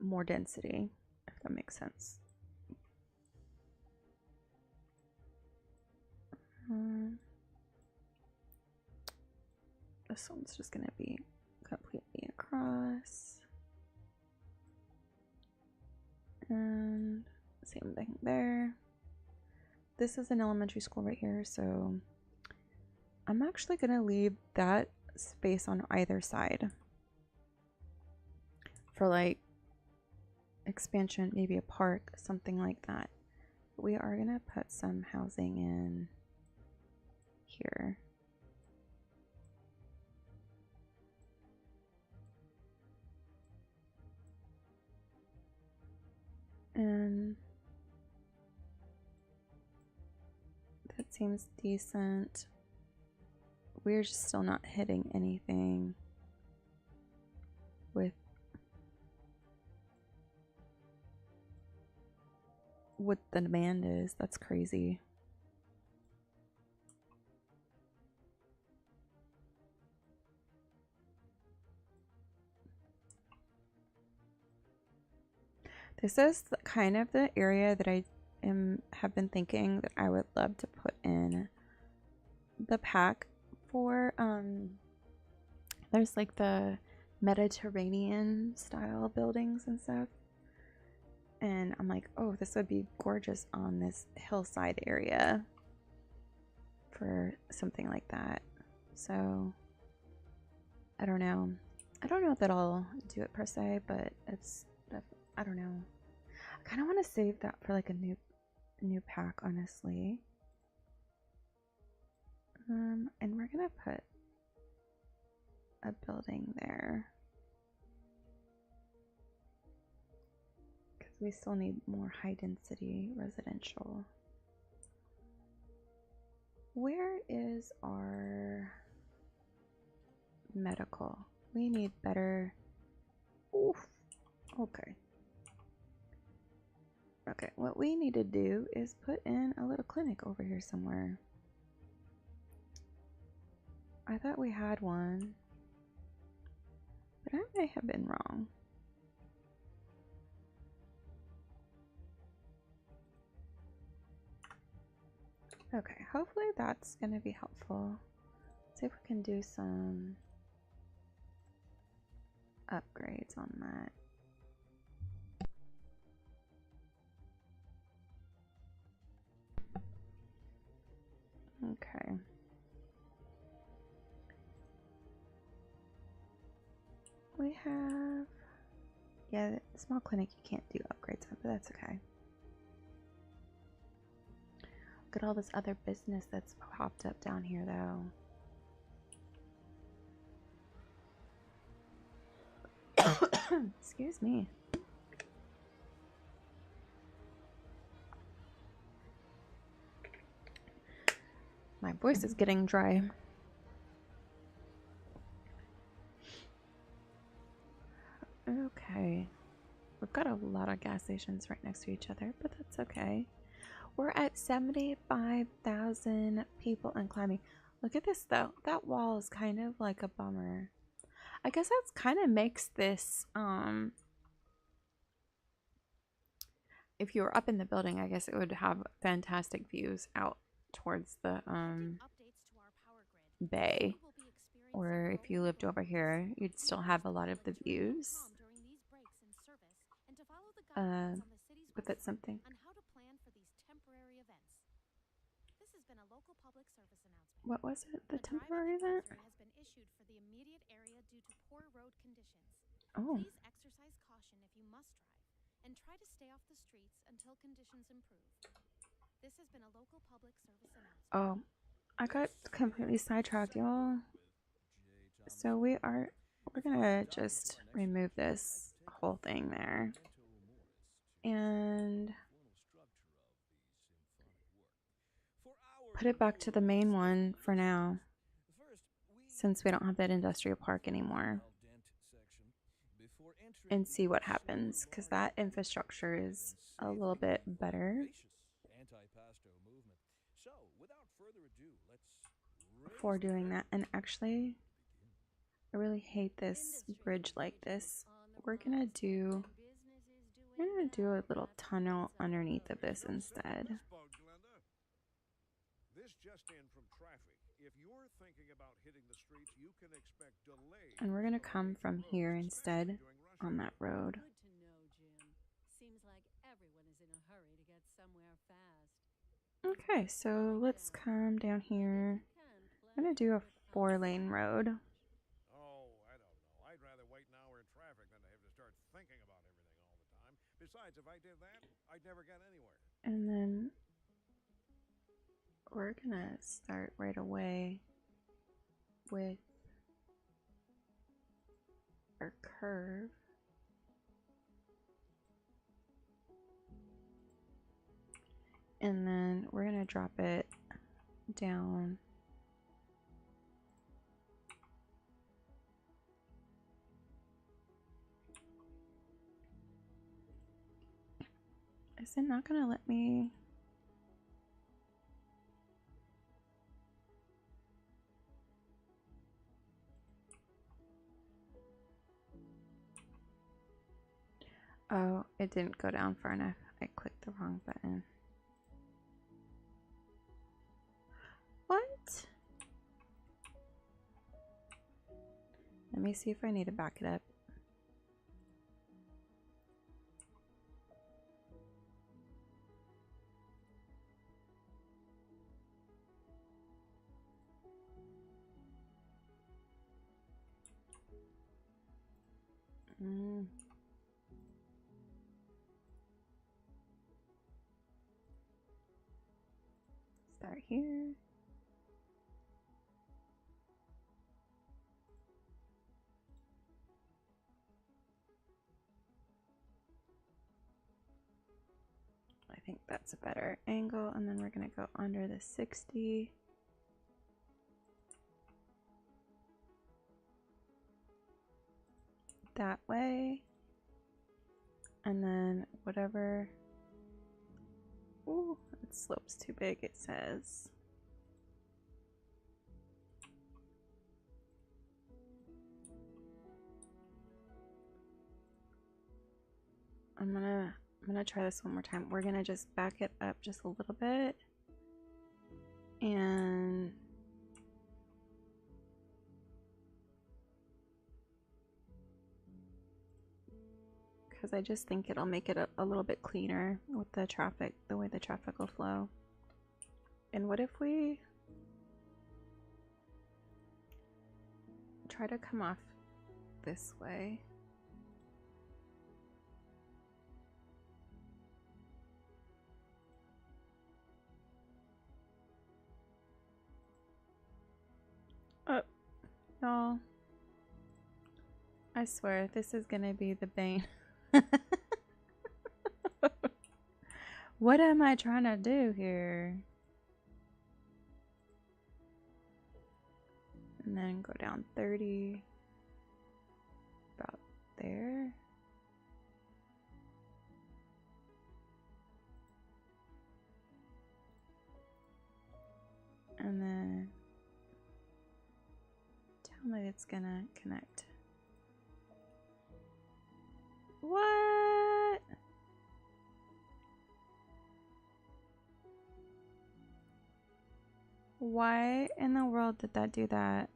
more density, if that makes sense. This one's just going to be completely across. And same thing there. This is an elementary school right here, so I'm actually going to leave that space on either side for like expansion, maybe a park, something like that. We are going to put some housing in here. And that seems decent. We're just still not hitting anything with what the demand is. That's crazy. This is kind of the area that I have been thinking that I would love to put in the pack for. There's like the Mediterranean style buildings and stuff. And I'm like, oh, this would be gorgeous on this hillside area for something like that. So I don't know. I don't know that I'll do it per se, but it's, I don't know. I kind of want to save that for like a new pack, honestly. And we're gonna put a building there because we still need more high density residential. Where is our medical? We need better. Oof. Okay. Okay, what we need to do is put in a little clinic over here somewhere. I thought we had one, but I may have been wrong. Okay, hopefully that's going to be helpful. See if we can do some upgrades on that. Okay. We have, yeah, the small clinic you can't do upgrades on, but that's okay. Look at all this other business that's popped up down here, though. Excuse me. My voice is getting dry. Okay. We've got a lot of gas stations right next to each other, but that's okay. We're at 75,000 people and climbing. Look at this, though. That wall is kind of like a bummer. I guess that's kind of makes this, if you were up in the building, I guess it would have fantastic views out towards the, bay. or if you lived over here, you'd still have a lot of the views. But that's something. On how to plan for these temporary events. This has been a local public service announcement. What was it? The A drive-in temporary event? advisory has been issued for the immediate area due to poor road conditions. Oh. Please exercise caution if you must drive, and try to stay off the streets until conditions improve. This has been a local public service announcement. Oh, I got completely sidetracked, y'all. So we're gonna just remove this whole thing there. And put it back to the main one for now, since we don't have that industrial park anymore, and see what happens, because that infrastructure is a little bit better for doing that. And actually, I really hate this bridge like this. We're gonna do a little tunnel underneath of this instead. This just in from traffic. If you're thinking about hitting the streets, you can expect delays. And we're gonna come from here instead on that road. Good to know, Jim. Seems like everyone is in a hurry to get somewhere fast. Okay, so let's come down here. I'm gonna do a 4-lane road. Oh, I don't know. I'd rather wait an hour in traffic than to have to start thinking about everything all the time. Besides, if I did that, I'd never get anywhere. And then we're gonna start right away with our curve. And then we're gonna drop it down Is it not gonna let me? Oh, it didn't go down far enough. I clicked the wrong button. What? Let me see if I need to back it up. Start here. I think that's a better angle, and then we're gonna go under the 60. That way. And then whatever. Ooh, that slope's too big, it says. I'm gonna try this one more time. We're gonna just back it up just a little bit. And because I just think it'll make it a little bit cleaner with the traffic, the way the traffic will flow. And what if we try to come off this way? Oh, y'all. I swear, this is gonna be the bane. What am I trying to do here? And then go down 30. About there. And then tell me it's gonna connect. What? Why in the world did that do that?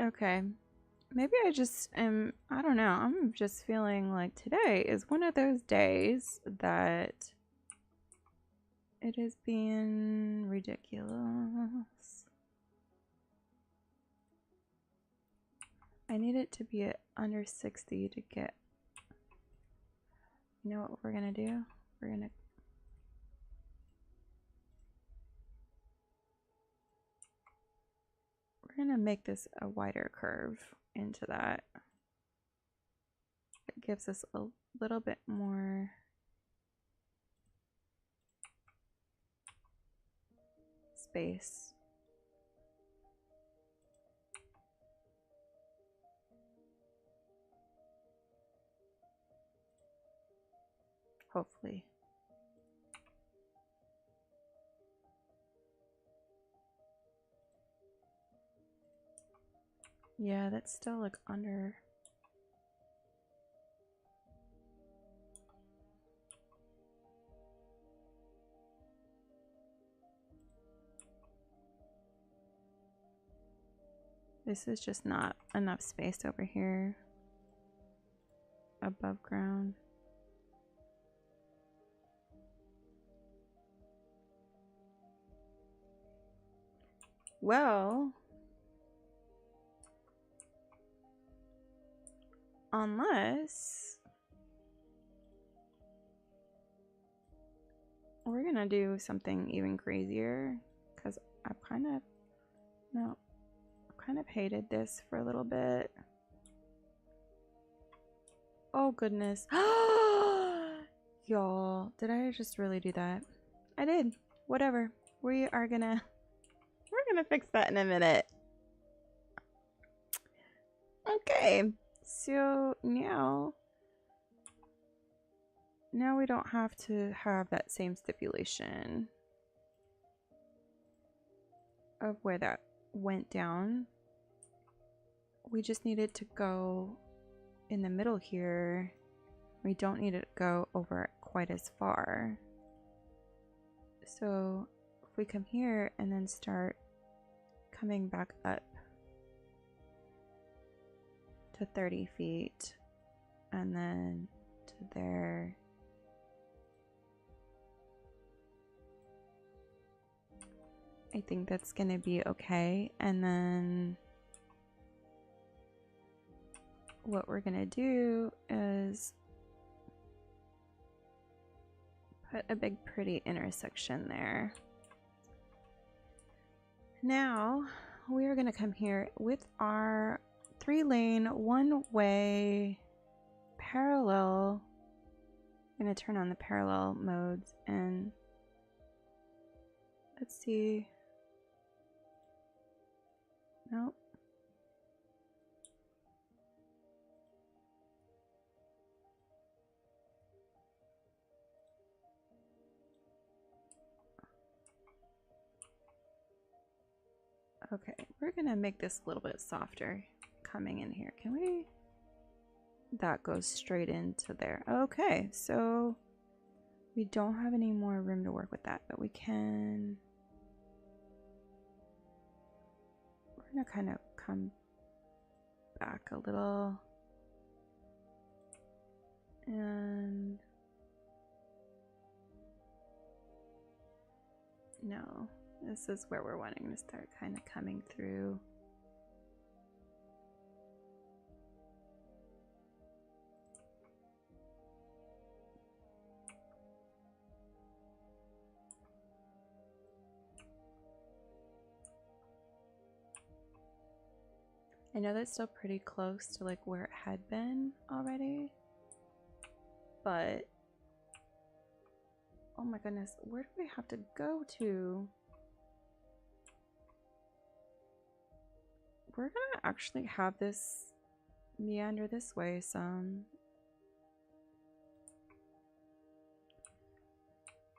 Okay. Maybe I just am, I don't know, I'm just feeling like today is one of those days that it is being ridiculous. I need it to be at under 60 to get, you know what we're gonna do? We're gonna make this a wider curve into that. It gives us a little bit more space. Hopefully. Yeah, that's still like under. This is just not enough space over here above ground. Well, unless we're gonna do something even crazier, because I've kind of hated this for a little bit. Oh goodness. Y'all, did I just really do that? I did. Whatever. We're gonna fix that in a minute. Okay. So now we don't have to have that same stipulation of where that went down. We just need it to go in the middle here. We don't need it to go over quite as far. So if we come here and then start coming back up to 30 feet and then to there. I think that's gonna be okay. And then what we're gonna do is put a big pretty intersection there. Now we are gonna come here with our 3-lane, one-way parallel. I'm gonna turn on the parallel modes and let's see. Nope. Okay, we're gonna make this a little bit softer coming in here. Can we? That goes straight into there. Okay, so we don't have any more room to work with that, but we can. We're gonna kind of come back a little. And no, this is where we're wanting to start kind of coming through. I know that's still pretty close to like where it had been already, but oh my goodness, where do we have to go to? We're gonna actually have this meander this way some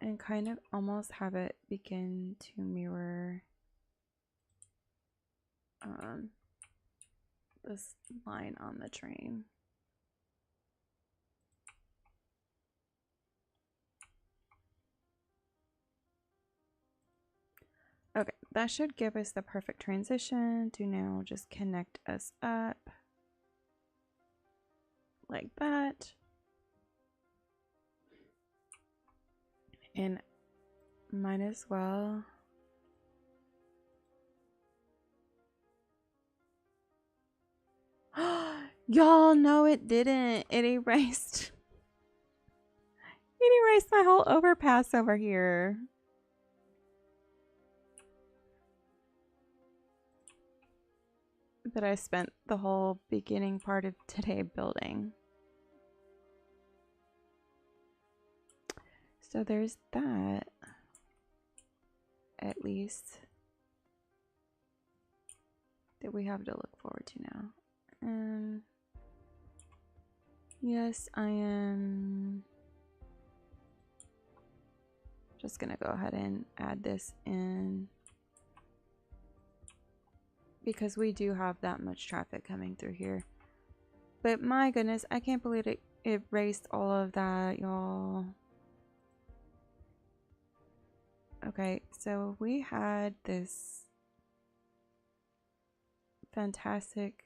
and kind of almost have it begin to mirror this line on the train. Okay, that should give us the perfect transition to now just connect us up like that. And might as well y'all know it didn't. It erased my whole overpass over here. That I spent the whole beginning part of today building. So there's that, at least, that we have to look forward to now. And yes, I am just gonna go ahead and add this in because we do have that much traffic coming through here. But my goodness, I can't believe it erased all of that, y'all. Okay, so we had this fantastic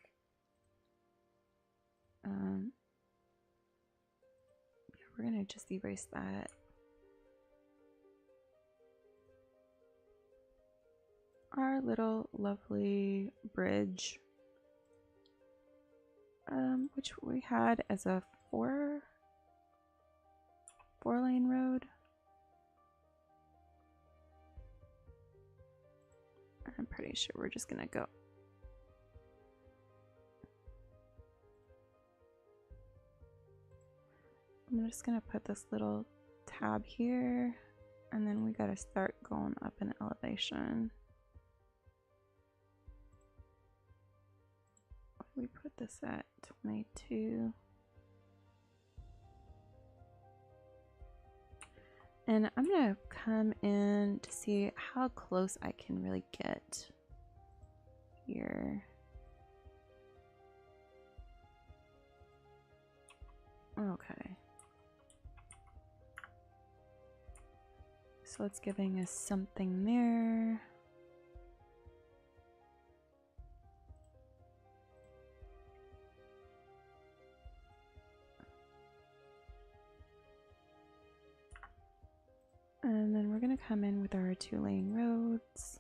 we're gonna just erase that. Our little lovely bridge, which we had as a four-lane road. I'm pretty sure we're just gonna go. I'm just gonna put this little tab here, and then we gotta start going up in elevation. We put this at 22. And I'm gonna come in to see how close I can really get here. Okay. So it's giving us something there. And then we're gonna come in with our 2-lane roads.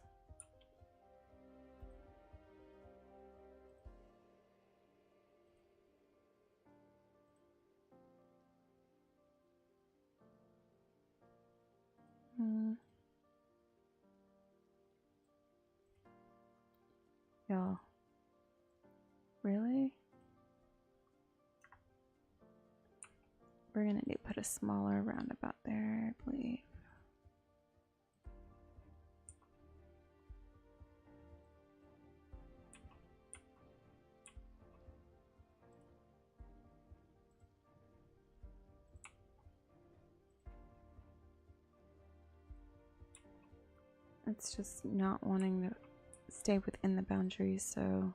Y'all, really? We're gonna need to put a smaller roundabout there, I believe. It's just not wanting to stay within the boundaries, so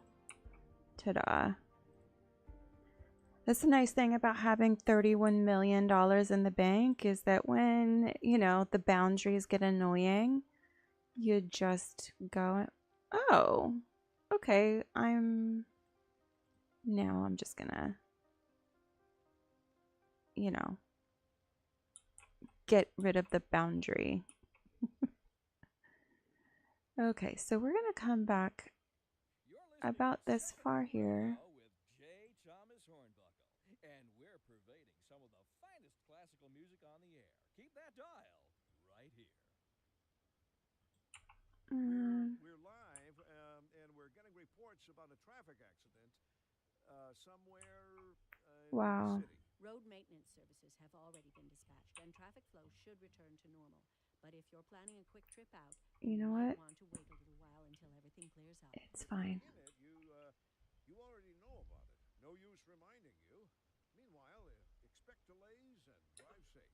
ta-da. That's the nice thing about having $31 million in the bank is that when, you know, the boundaries get annoying, you just go, oh, okay, now I'm just gonna, you know, get rid of the boundary. Okay, so we're gonna come back about this far here. And we're pervading some of the finest classical music on the air. Keep that dial right here. We're live, and we're getting reports about a traffic accident somewhere Wow. in the city. Road maintenance services have already been dispatched, and traffic flow should return to normal. But if you're planning a quick trip out, You know might what? want to wait a little while until everything clears up. It's fine. You already know about it. No use reminding you. Meanwhile, expect delays and drive safe.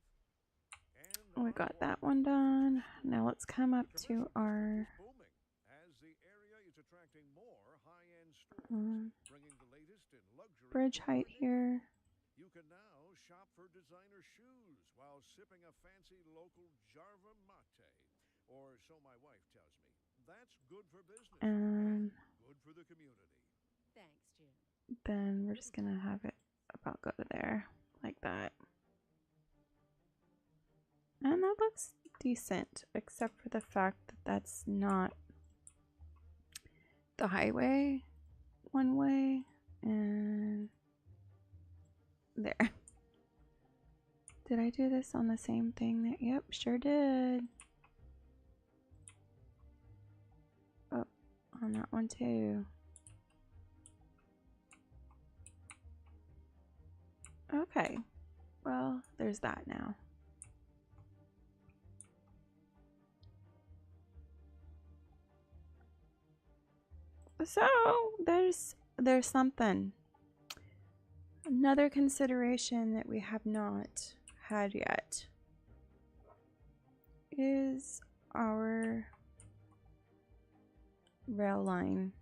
And We got that one done. Now let's come up to our booming as the area is attracting more high-end stores, bringing the latest in luxury bridge height here. You can now shop for designer shoes while sipping a fancy local Jarva mate, or so my wife tells me. that's good for business And good for the community. Thanks, Jim. then we're just gonna have it about go to there, like that. And that looks decent, except for the fact that that's not the highway one way. And there. Did I do this on the same thing there? Yep, sure did. Oh, on that one too. Okay, well, there's that now. So there's something. Another consideration that we have not had yet is our rail line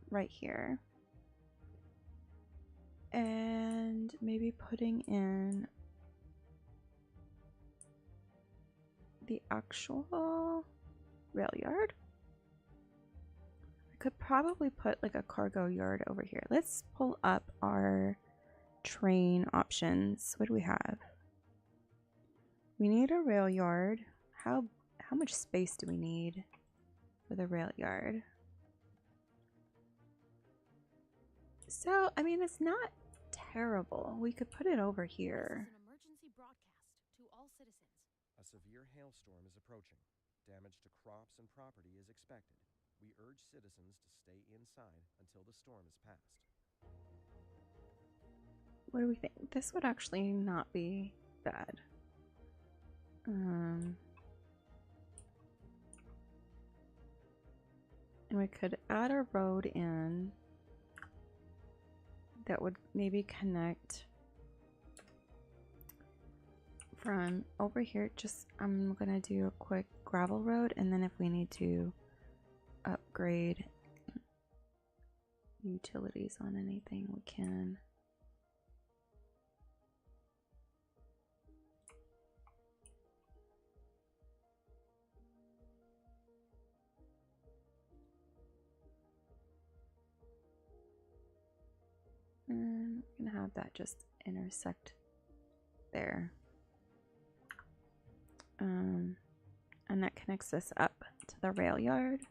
right here. And maybe putting in the actual rail yard. I could probably put like a cargo yard over here. Let's pull up our train options. What do we have? We need a rail yard. How much space do we need for the rail yard? So, I mean, it's not terrible. We could put it over here. This is an emergency broadcast to all citizens. A severe hailstorm is approaching. Damage to crops and property is expected. We urge citizens to stay inside until the storm is past. What do we think? This would actually not be bad. And we could add a road in that would maybe connect from over here. Just, I'm gonna do a quick gravel road, and then if we need to upgrade utilities on anything, we can. And I'm gonna have that just intersect there. And that connects us up to the rail yard.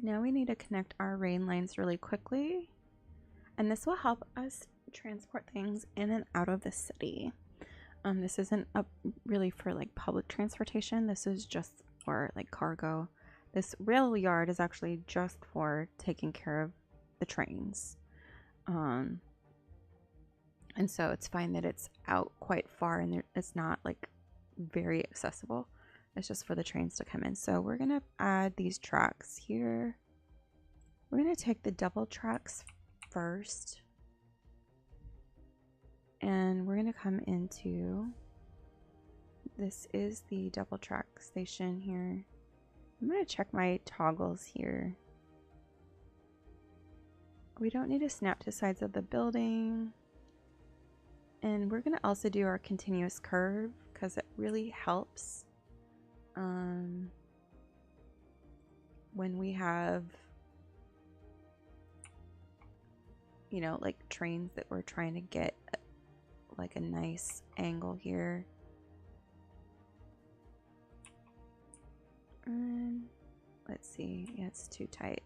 Now we need to connect our rail lines really quickly. And this will help us transport things in and out of the city. This isn't really for like public transportation. This is just for like cargo. This rail yard is actually just for taking care of the trains. And so it's fine that it's out quite far and it's not like very accessible. It's just for the trains to come in. So we're gonna add these tracks here. We're gonna take the double tracks first, and we're gonna come into, this is the double track station here. I'm gonna check my toggles here. We don't need to snap to sides of the building. And we're gonna also do our continuous curve because it really helps when we have, you know, like trains that we're trying to get like a nice angle here. Let's see, yeah, it's too tight.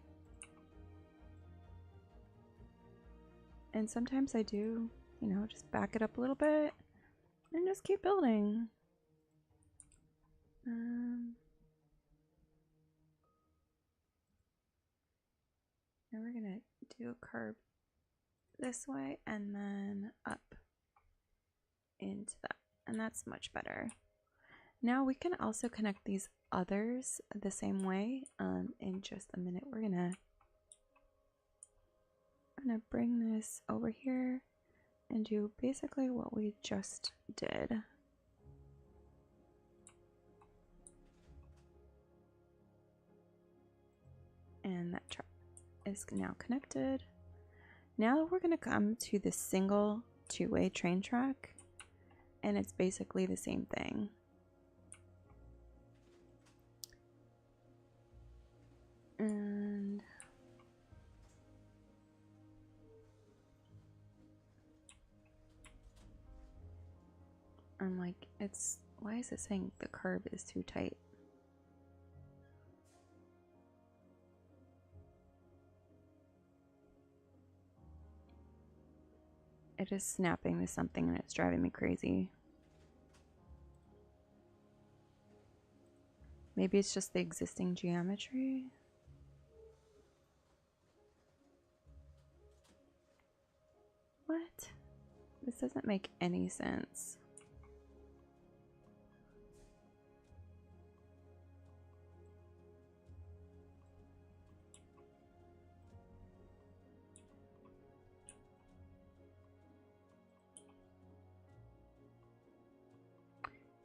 And sometimes I do, you know, just back it up a little bit and just keep building. And we're gonna do a curve this way and then up into that, and that's much better. Now we can also connect these others the same way. In just a minute, I'm gonna bring this over here and do basically what we just did. And that track is now connected. Now we're going to come to the single two-way train track, and it's basically the same thing. I'm like, why is it saying the curb is too tight? It is snapping to something and it's driving me crazy. Maybe it's just the existing geometry. What? This doesn't make any sense.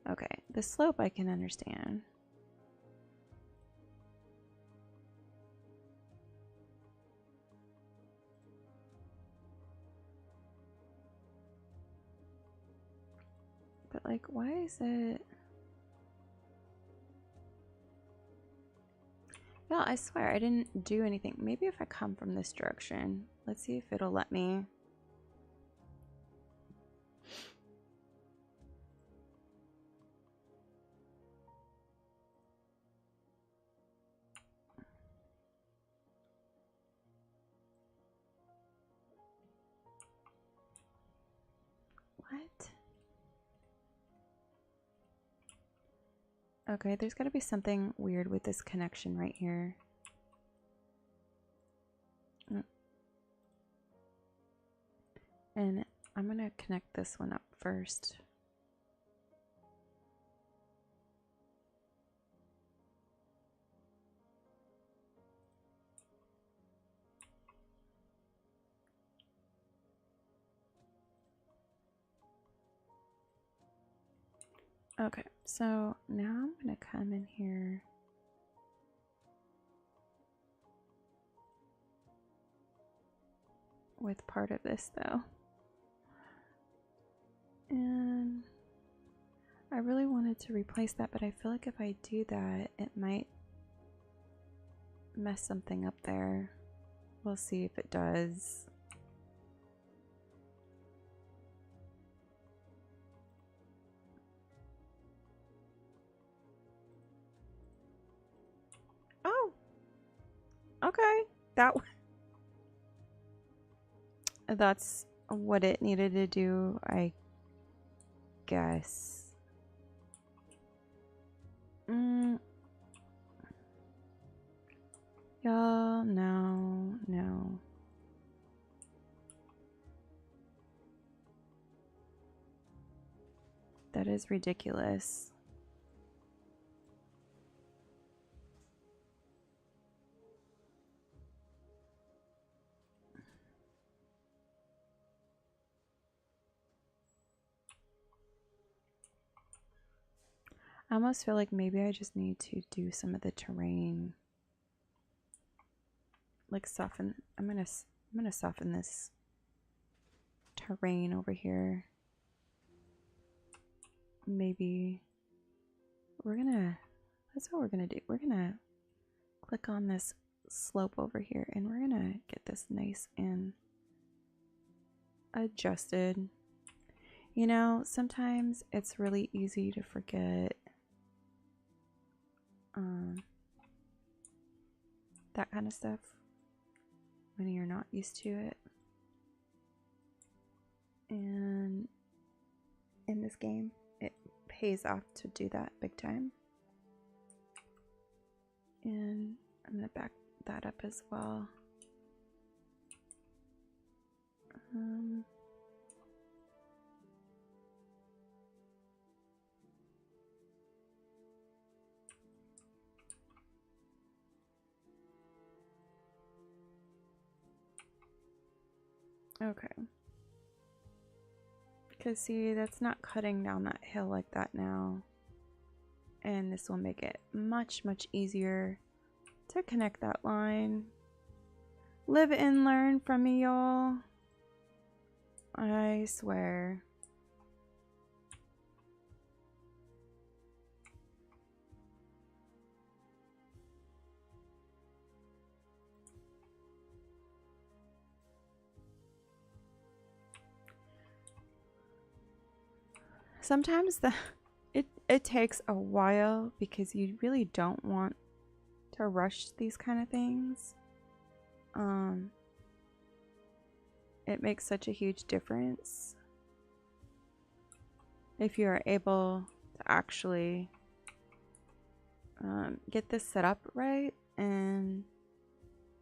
Okay, the slope I can understand. But like, why is it? Yeah, I swear I didn't do anything. Maybe if I come from this direction. Let's see if it'll let me. What? Okay, there's got to be something weird with this connection right here. And I'm going to connect this one up first. Okay, so now I'm going to come in here. With part of this though. And I really wanted to replace that, but I feel like if I do that, it might mess something up there. We'll see if it does. Oh, okay. That's what it needed to do, I guess. Y'all, no. That is ridiculous. I almost feel like maybe I just need to do some of the terrain. Like soften. I'm gonna soften this terrain over here. Maybe that's what we're gonna do. We're gonna click on this slope over here and we're gonna get this nice and adjusted. You know, sometimes it's really easy to forget that kind of stuff when you're not used to it. And in this game, it pays off to do that big time. And I'm gonna back that up as well. Okay. Because see, that's not cutting down that hill like that now. And this will make it much, much easier to connect that line. Live and learn from me, y'all. I swear. Sometimes it takes a while because you really don't want to rush these kind of things. It makes such a huge difference if you are able to actually get this set up right, and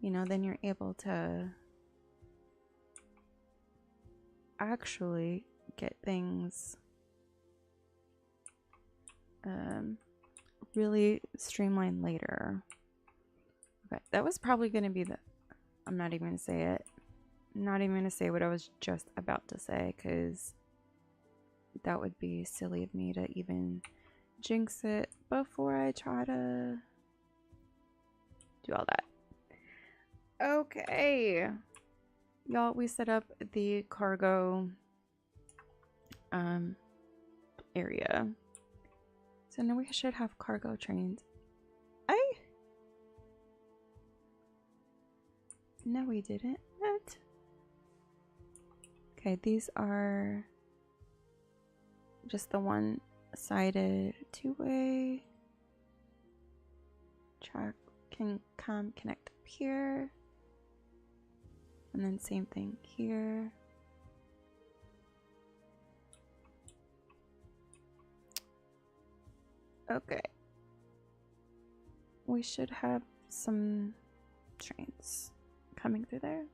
you know, then you're able to actually get things really streamlined later. Okay, that was probably going to be the, I'm not even going to say it. Not even going to say what I was just about to say, because that would be silly of me to even jinx it before I try to do all that. Okay. Y'all, we set up the cargo area. So now we should have cargo trains. No, we didn't. What? Okay, these are just the one-sided two-way. Track can come connect up here. And then same thing here. Okay. We should have some trains coming through there.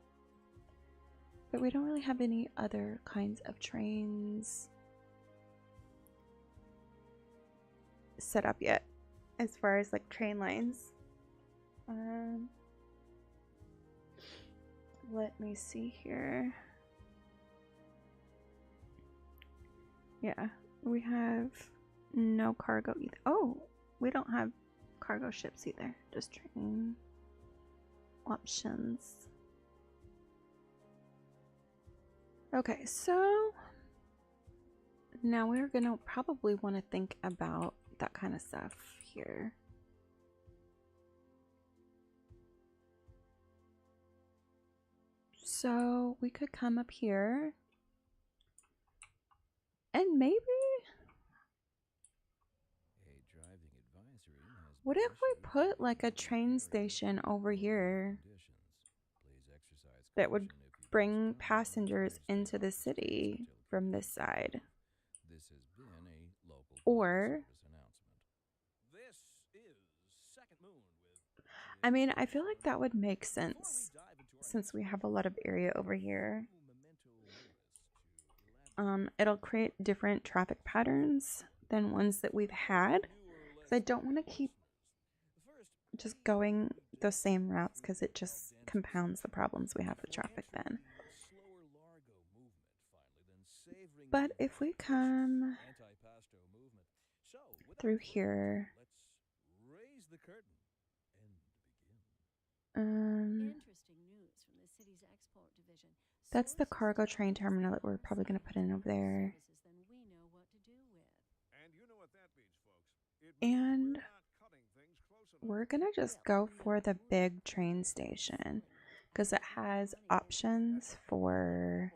But we don't really have any other kinds of trains set up yet as far as like train lines. Let me see here. Yeah, we have no cargo either. Oh, we don't have cargo ships either, just train options. Okay, so now we're gonna probably want to think about that kind of stuff here. So we could come up here and maybe, what if we put like a train station over here that would bring passengers into the city from this side? Or, I mean, I feel like that would make sense since we have a lot of area over here. It'll create different traffic patterns than ones that we've had. So I don't want to keep just going the same routes because it just compounds the problems we have with traffic then. But if we come through here, that's the cargo train terminal that we're probably going to put in over there. And we're going to just go for the big train station because it has options for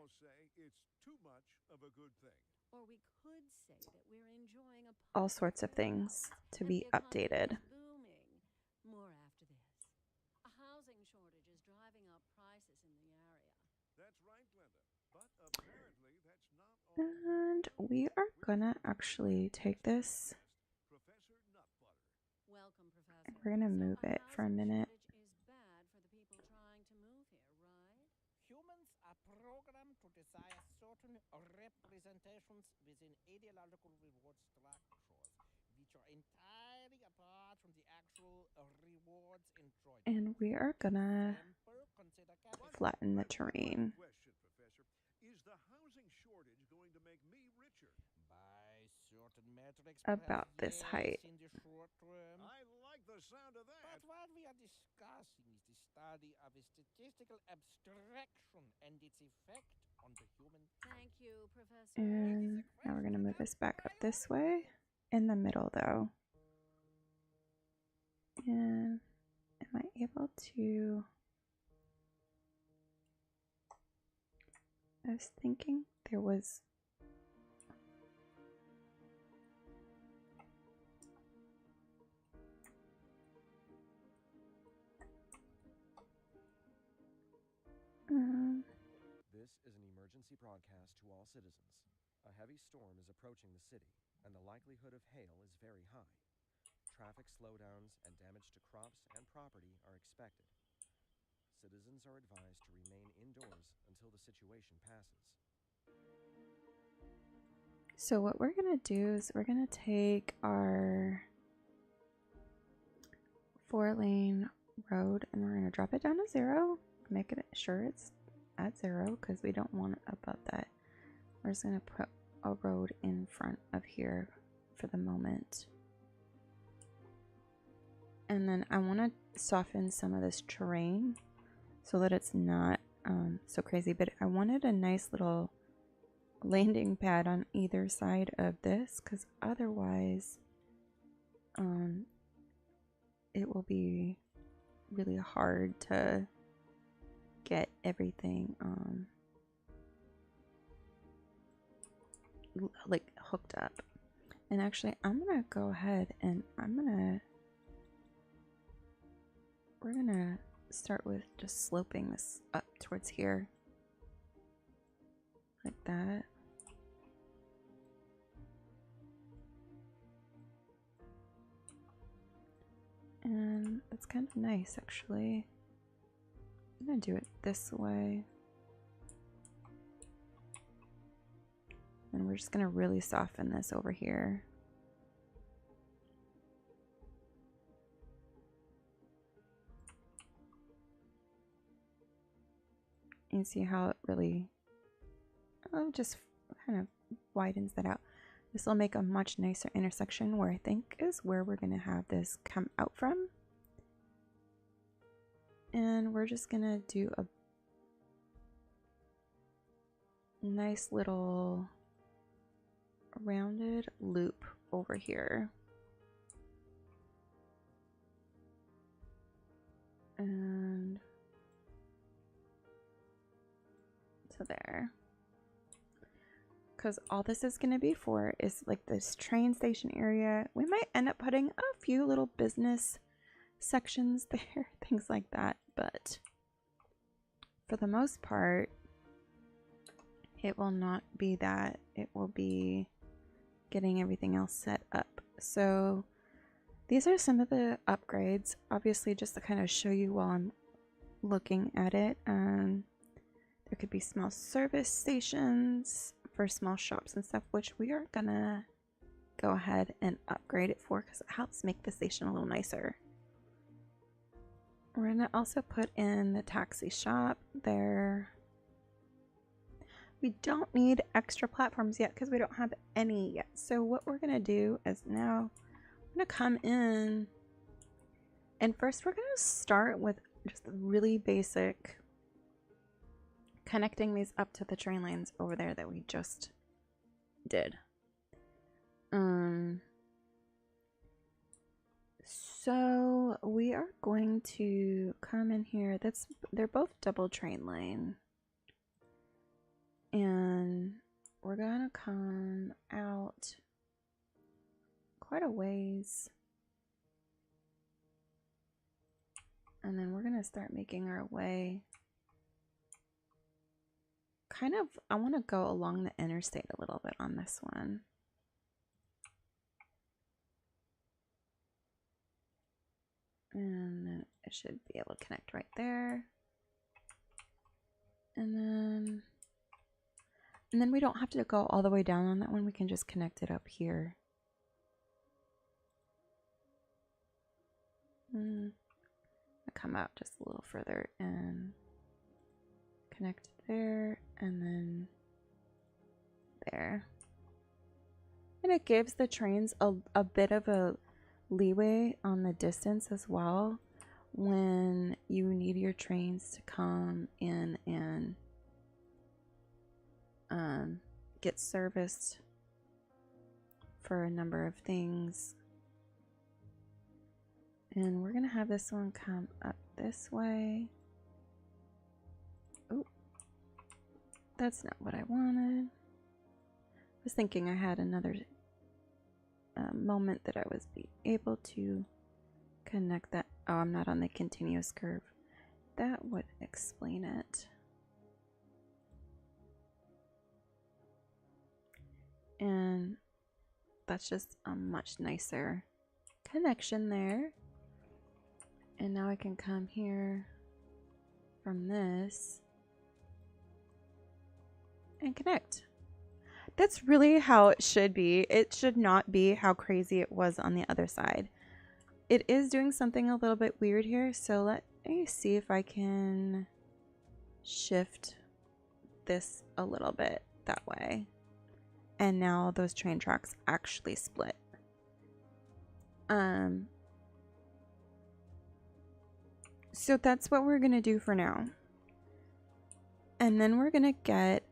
all sorts of things to be updated. And we are gonna actually take this and we're gonna move it for a minute. Humans are programmed to desire certain representations within ideological reward structures, which are entirely apart from the actual rewards enjoyed. And we are gonna flatten the terrain. About this height. I like the sound of that. But what we are discussing is the study of a statistical abstraction and its effect on the human. Thank you, Professor. And now we're gonna move this back up this way. In the middle though. And am I able to? I was thinking there was is an emergency broadcast to all citizens. A heavy storm is approaching the city, and the likelihood of hail is very high. Traffic slowdowns and damage to crops and property are expected. Citizens are advised to remain indoors until the situation passes. So what we're going to do is we're going to take our 4-lane road and we're going to drop it down to 0. Make it sure it's at 0 because we don't want it above that. We're just going to put a road in front of here for the moment. And then I want to soften some of this terrain so that it's not so crazy. But I wanted a nice little landing pad on either side of this because otherwise it will be really hard to get everything like hooked up. And actually I'm gonna go ahead and we're gonna start with just sloping this up towards here like that. And it's kind of nice actually. I'm gonna do it this way. And we're just gonna really soften this over here. You see how it really just kind of widens that out. This will make a much nicer intersection where I think is where we're gonna have this come out from. And we're just gonna do a nice little rounded loop over here. And to there. Because all this is going to be for is like this train station area. We might end up putting a few little business sections there, things like that. But for the most part, it will not be that. It will be getting everything else set up. So these are some of the upgrades, obviously just to kind of show you while I'm looking at it. There could be small service stations for small shops and stuff, which we are gonna go ahead and upgrade it for because it helps make the station a little nicer. We're gonna also put in the taxi shop there. We don't need extra platforms yet because we don't have any yet. So what we're gonna do is now I'm gonna come in and first we're gonna start with just really basic connecting these up to the train lines over there that we just did. So we are going to come in here. They're both double train line. And we're gonna come out quite a ways. And then we're gonna start making our way. Kind of, I want to go along the interstate a little bit on this one. And then it should be able to connect right there. And then we don't have to go all the way down on that one. We can just connect it up here. Come out just a little further and connect there and then there. And it gives the trains a bit of a leeway on the distance as well when you need your trains to come in and get serviced for a number of things. And we're gonna have this one come up this way. Oh, that's not what I wanted. I was thinking I had another moment that I was able to connect that. Oh, I'm not on the continuous curve. That would explain it. And that's just a much nicer connection there. And now I can come here from this and connect. That's really how it should be. It should not be how crazy it was on the other side. It is doing something a little bit weird here, so let me see if I can shift this a little bit that way. And now those train tracks actually split. So that's what we're gonna do for now. And then we're gonna get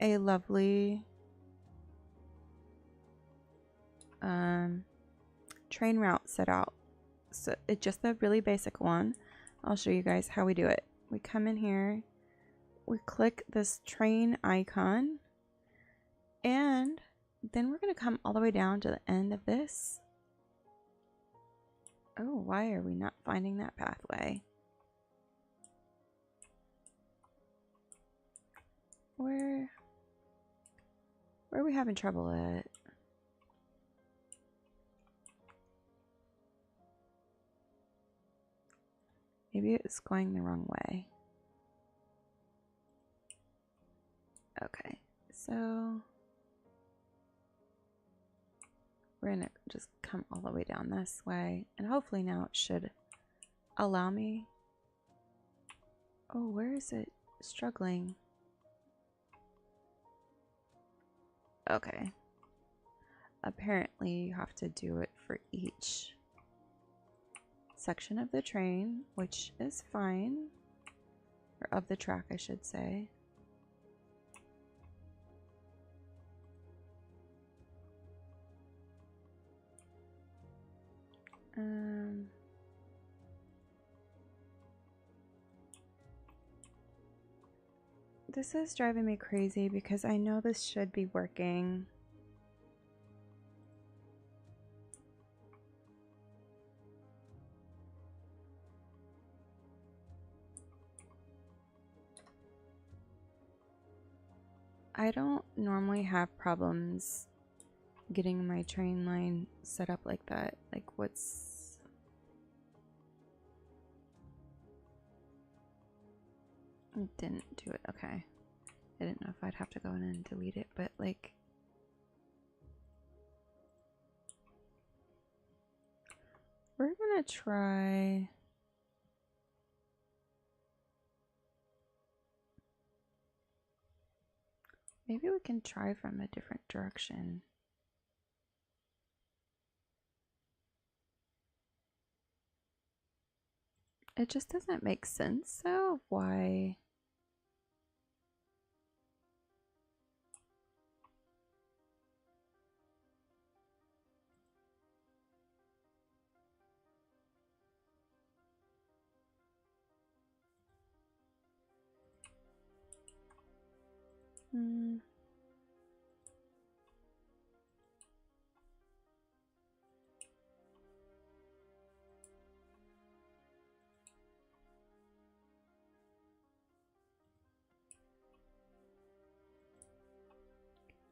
a lovely train route set out. So it's just a really basic one. I'll show you guys how we do it. We come in here, we click this train icon, and then we're gonna come all the way down to the end of this. Oh, why are we not finding that pathway? Where are we having trouble at? Maybe it's going the wrong way. Okay, so we're gonna just come all the way down this way, and hopefully now it should allow me. Oh, where is it struggling? Okay. Apparently you have to do it for each section of the train, which is fine. Or of the track, I should say. This is driving me crazy because I know this should be working. I don't normally have problems getting my train line set up like that. Like, what's... It didn't do it. Okay. I didn't know if I'd have to go in and delete it, but like... We're gonna try... Maybe we can try from a different direction. It just doesn't make sense, so why?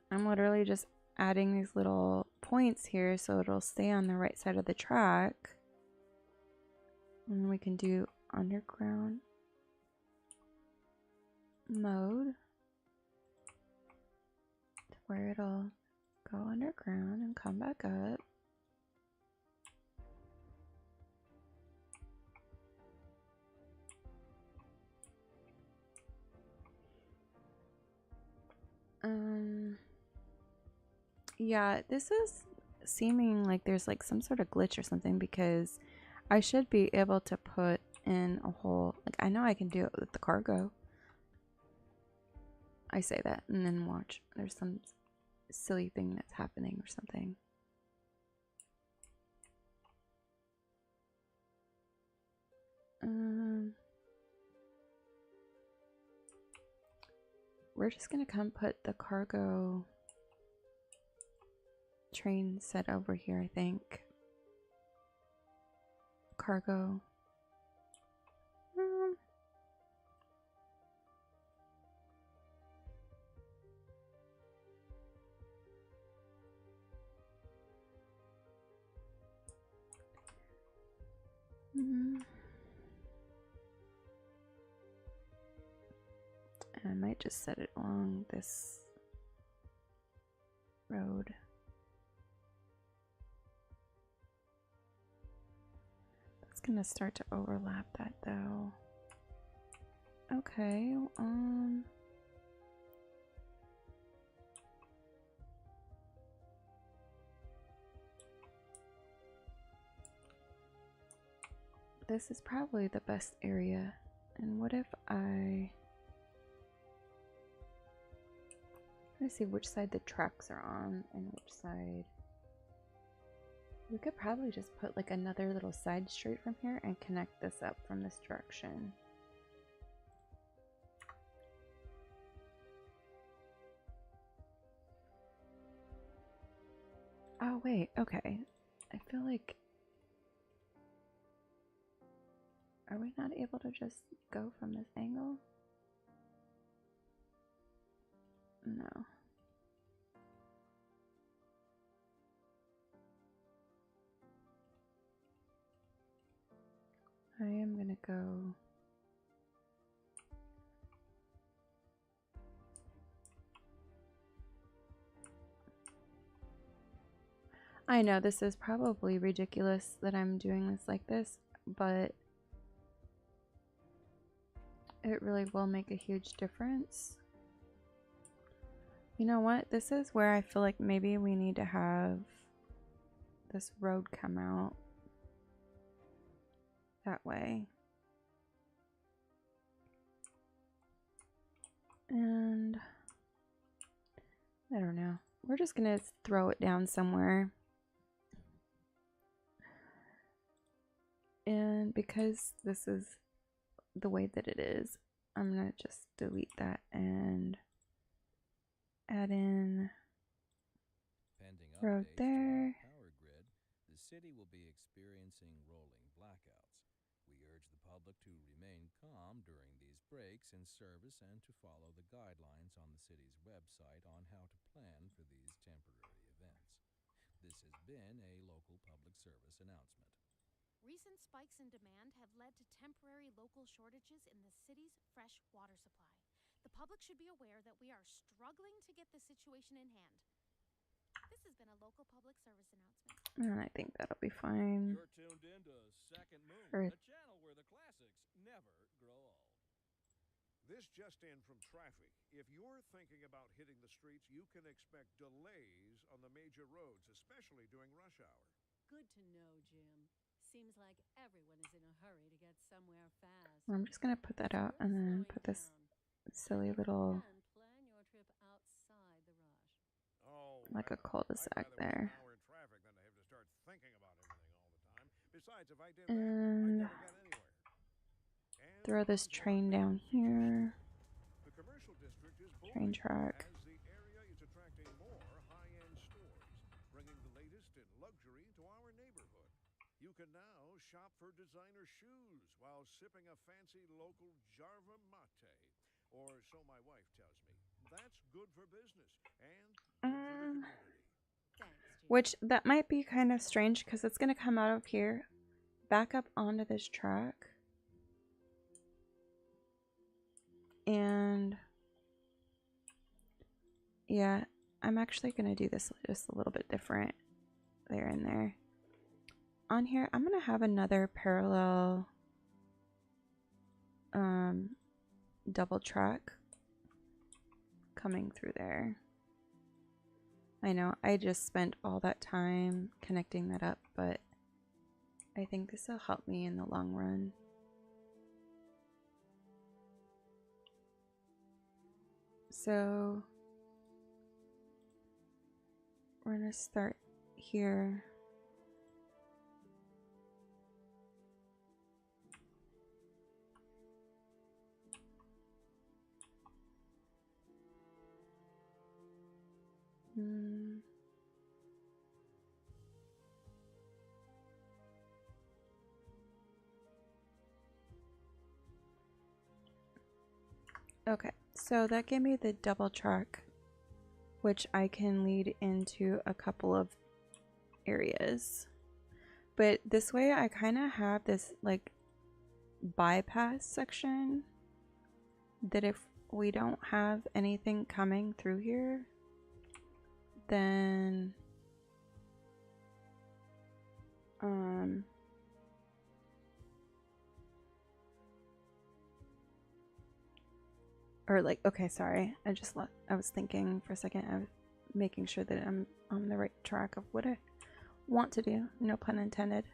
I'm literally just adding these little points here so it'll stay on the right side of the track. And we can do underground mode to where it'll go underground and come back up. Yeah, this is seeming like there's like some sort of glitch or something because I should be able to put in a whole, like I know I can do it with the cargo. I say that and then watch. There's some silly thing that's happening or something. We're just gonna come put the cargo train set over here, I think. Cargo. I might just set it along this road. It's gonna start to overlap that though. Okay, this is probably the best area. And what if let's see which side the tracks are on and which side. We could probably just put like another little side street from here and connect this up from this direction. Oh wait, okay. I feel like, are we not able to just go from this angle? No. I am gonna go. I know this is probably ridiculous that I'm doing this like this, but it really will make a huge difference. You know what? This is where I feel like maybe we need to have this road come out that way. And I don't know. We're just gonna throw it down somewhere. And because this is the way that it is, I'm gonna just delete that and add in Pending road updates to our there. power grid, the city will be experiencing rolling blackouts. We urge the public to remain calm during these breaks in service and to follow the guidelines on the city's website on how to plan for these temporary events. This has been a local public service announcement. Recent spikes in demand have led to temporary local shortages in the city's fresh water supply. The public should be aware that we are struggling to get the situation in hand. This has been a local public service announcement. And I think that'll be fine. You're tuned in to Second Moon, Or- a channel where the classics never grow old. This just in from traffic. If you're thinking about hitting the streets, you can expect delays on the major roads, especially during rush hour. Good to know, Jim. Seems like everyone is in a hurry to get somewhere fast. I'm just gonna put that out and then put this silly little, And plan your trip outside the rush. Oh, like a well, cul-de-sac I'd rather there. waste an hour in traffic than to have to start thinking about everything all the time. Besides, if I did that, And I'd never get anywhere. And throw this on to our train main down here. The commercial district is Train booming track. as the area is attracting more high-end stores, bringing the latest in luxury to our neighborhood. You can now shop for designer shoes while sipping a fancy local Jarva mate. Or so my wife tells me. That's good for business and good for the community. Thanks, Jim. Which that might be kind of strange because it's gonna come out of here, back up onto this track. And yeah, I'm actually gonna do this just a little bit different there and there. On here, I'm gonna have another parallel double track coming through there. I know I just spent all that time connecting that up, but I think this will help me in the long run. So we're gonna start here. Okay, so that gave me the double track, which I can lead into a couple of areas. But this way I kind of have this like bypass section that if we don't have anything coming through here, then or like, okay, sorry, I was thinking for a second. I was making sure that I'm on the right track of what I want to do, no pun intended.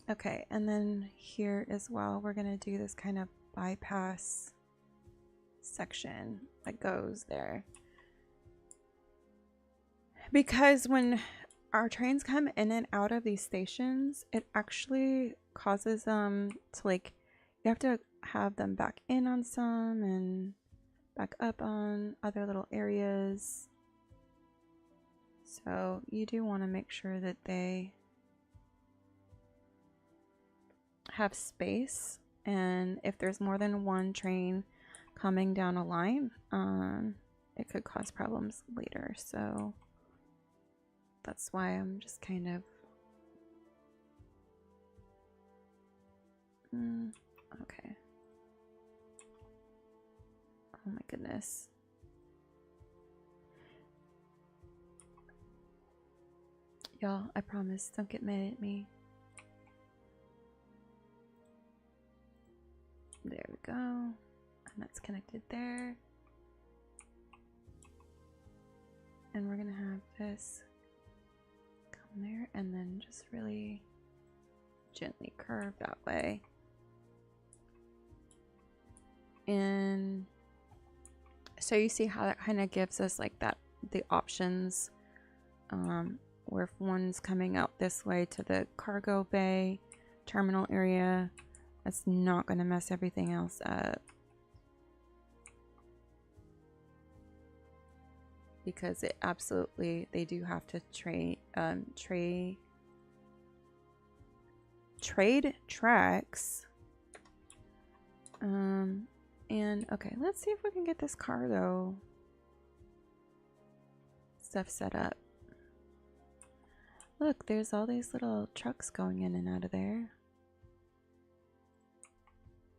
Okay, and then here as well, we're gonna do this kind of bypass section that goes there, because when our trains come in and out of these stations, it actually causes them to, like, you have to have them back in on some and back up on other little areas. So you do want to make sure that they have space, and if there's more than one train coming down a line, it could cause problems later. So that's why I'm just kind of okay. Oh my goodness. Y'all, I promise, don't get mad at me. There we go. And that's connected there. And we're gonna have this come there and then just really gently curve that way. And so you see how that kind of gives us like that, the options, where if one's coming out this way to the cargo bay terminal area, that's not going to mess everything else up, because it absolutely, they do have to trade tracks. And okay, let's see if we can get this cargo stuff set up. Look, there's all these little trucks going in and out of there.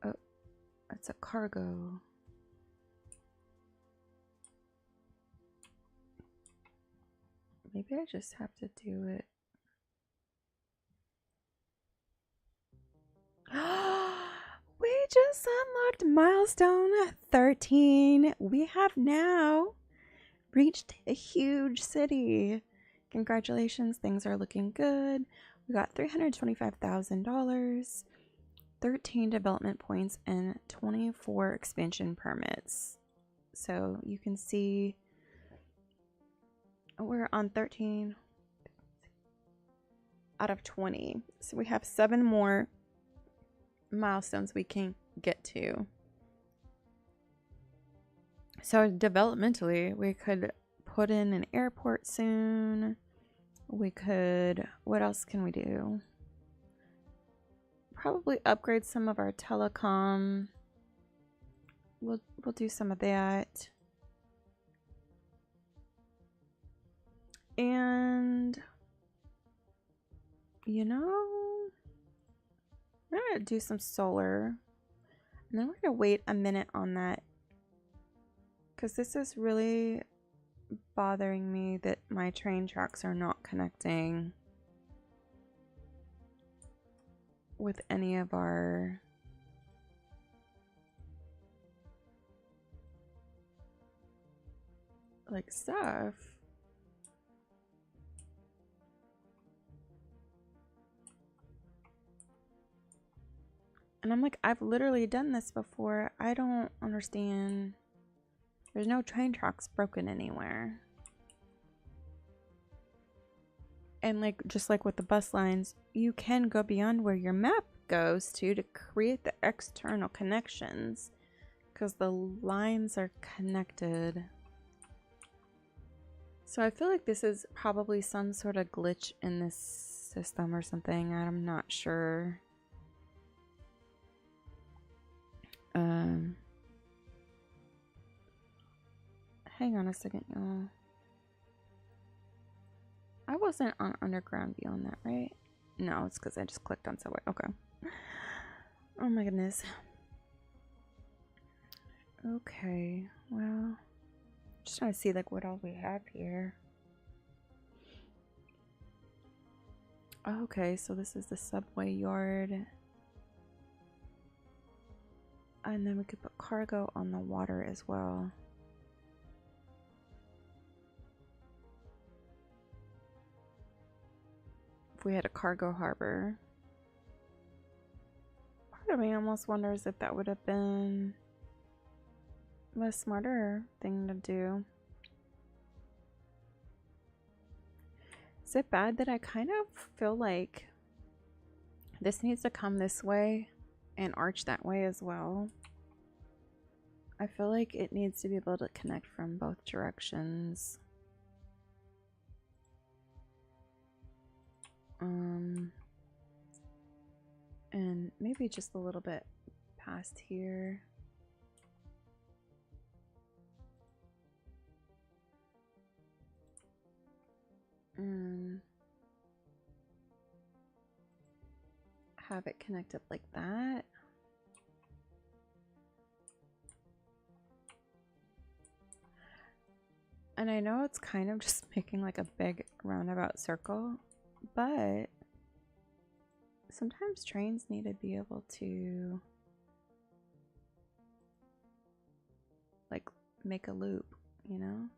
Oh, that's a cargo. Maybe I just have to do it. We just unlocked milestone 13. We have now reached a huge city. Congratulations, things are looking good. We got $325,000, 13 development points, and 24 expansion permits. So you can see we're on 13 out of 20. So we have 7 more milestones we can get to. So developmentally, we could put in an airport soon. We could, what else can we do? Probably upgrade some of our telecom. We'll do some of that. And you know, we're gonna do some solar, and then we're gonna wait a minute on that, because this is really bothering me that my train tracks are not connecting with any of our like stuff. And I'm like, I've literally done this before. I don't understand. There's no train tracks broken anywhere. And like, just like with the bus lines, you can go beyond where your map goes to create the external connections, because the lines are connected. So I feel like this is probably some sort of glitch in this system or something. I'm not sure. Hang on a second, y'all. I wasn't on underground view on that, right? No, it's because I just clicked on subway. Okay. Oh my goodness. Okay, well, just trying to see like what all we have here. Okay, so this is the subway yard. And then we could put cargo on the water as well. If we had a cargo harbor. Part of me almost wonders if that would have been a smarter thing to do. Is it bad that I kind of feel like this needs to come this way and arch that way as well? I feel like it needs to be able to connect from both directions. And maybe just a little bit past here. And have it connect up like that. And I know it's kind of just making like a big roundabout circle, but sometimes trains need to be able to like make a loop, you know?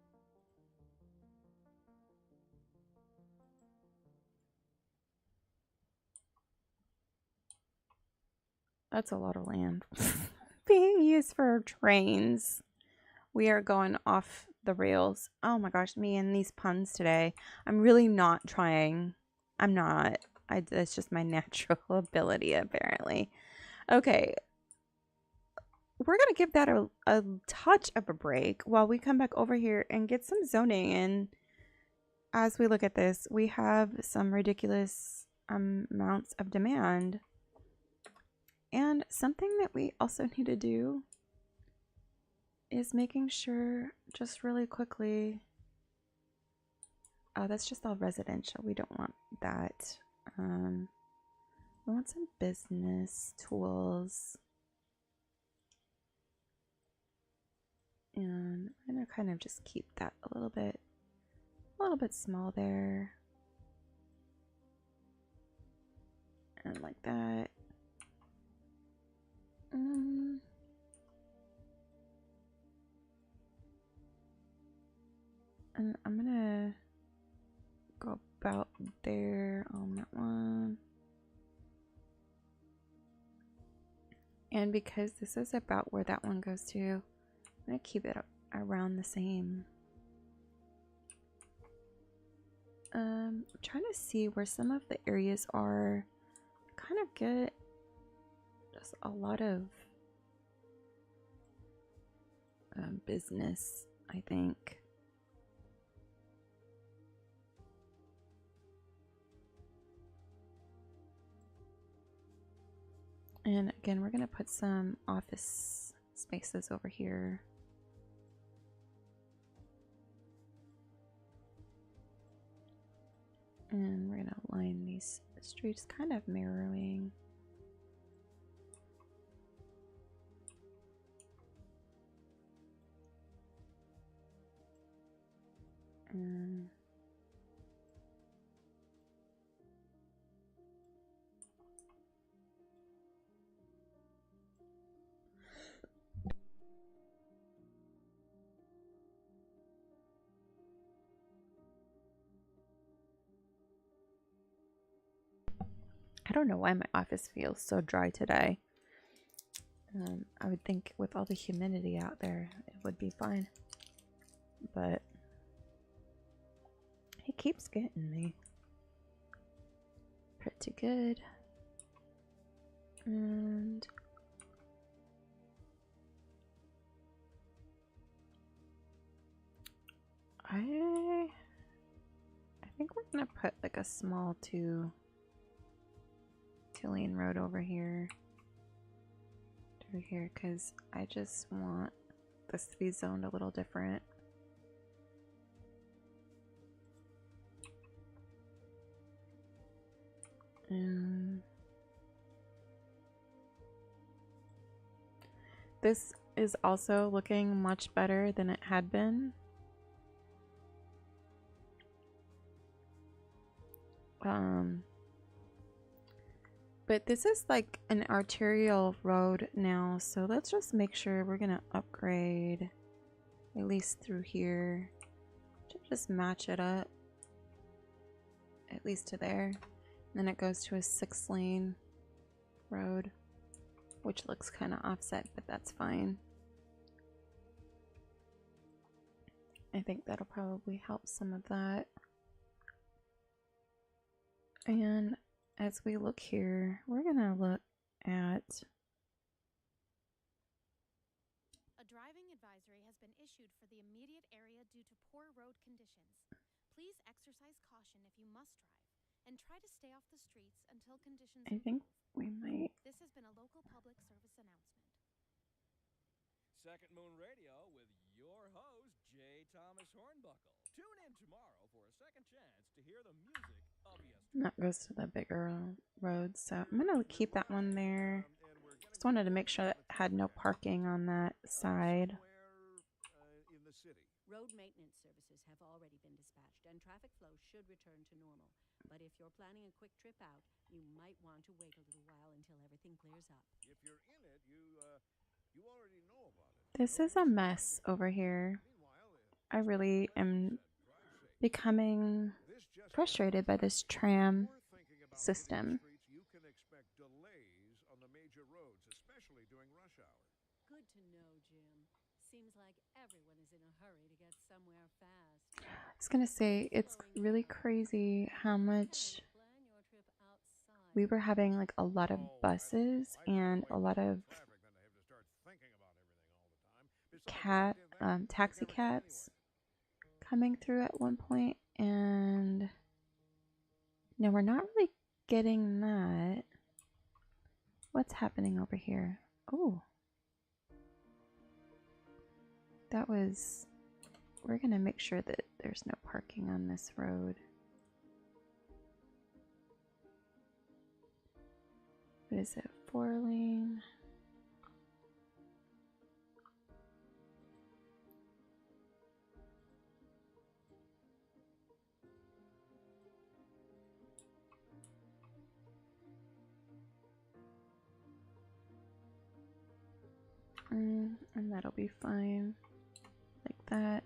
That's a lot of land being used for trains. We are going off the rails. Oh my gosh, me and these puns today. I'm really not trying. I'm not. That's just my natural ability, apparently. Okay. We're going to give that a touch of a break while we come back over here and get some zoning. And as we look at this, we have some ridiculous amounts of demand. And something that we also need to do is making sure, just really quickly, that's just all residential. We don't want that. We want some business tools. And I'm gonna kind of just keep that a little bit small there. And like that. And I'm gonna go about there on that one. And because this is about where that one goes to, I'm gonna keep it around the same. I'm trying to see where some of the areas are. Kind of get just a lot of business, I think. And again, we're going to put some office spaces over here. And we're going to line these streets kind of mirroring. And I don't know why my office feels so dry today. I would think with all the humidity out there, it would be fine. But it keeps getting me. Pretty good. And I think we're gonna put like a small two-lane road over here through here, because I just want this to be zoned a little different. This is also looking much better than it had been. But this is like an arterial road now, so let's just make sure we're gonna upgrade at least through here to just match it up at least to there. And then it goes to a 6-lane road, which looks kind of offset, but that's fine. I think that'll probably help some of that. And as we look here, we're gonna look at A driving advisory has been issued for the immediate area due to poor road conditions. Please exercise caution if you must drive, and try to stay off the streets until conditions I think improve. we might. This has been a local public service announcement. Second Moon Radio with your host, J. Thomas Hornbuckle. Tune in tomorrow for a second chance to hear the music of yesterday. That goes to the bigger road, so I'm gonna keep that one there. Just wanted to make sure that it had no parking on that side. In the city. Road maintenance services have already been dispatched, and traffic flow should return to normal. But if you're planning a quick trip out, you might want to wait a little while until everything clears up. If you're in it, you already know about it. This is a mess over here. I really am becoming frustrated by this tram system. You can expect delays on the major roads, especially during rush hour. Good to know, Jim. Seems like everyone is in a hurry to get somewhere fast. I was gonna say, it's really crazy how much Plan your trip outside. we were having like a lot of buses and a lot of taxi cabs coming through at one point, and no, we're not really getting that. What's happening over here? Oh, that was, we're gonna make sure that there's no parking on this road. What is it, 4-lane? And that'll be fine, like that.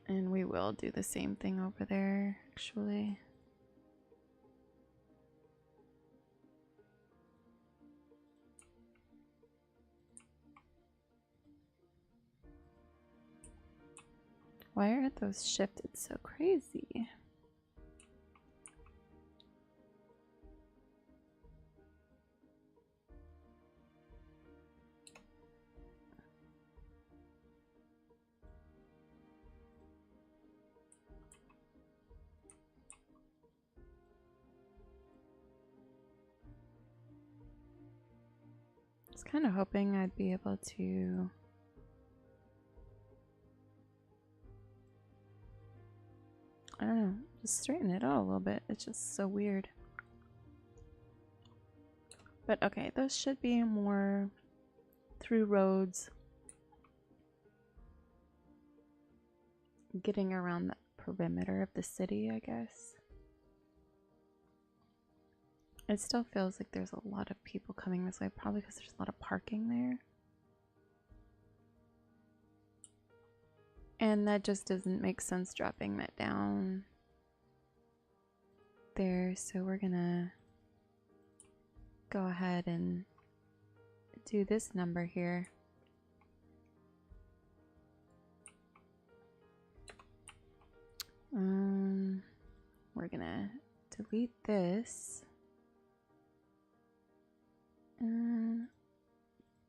And we will do the same thing over there, actually. Why are those shifted so crazy? I was kind of hoping I'd be able to I don't know, just straighten it out a little bit. It's just so weird. But okay, those should be more through roads. Getting around the perimeter of the city, I guess. It still feels like there's a lot of people coming this way, probably because there's a lot of parking there. And that just doesn't make sense dropping that down there, so we're gonna go ahead and do this number here. We're gonna delete this and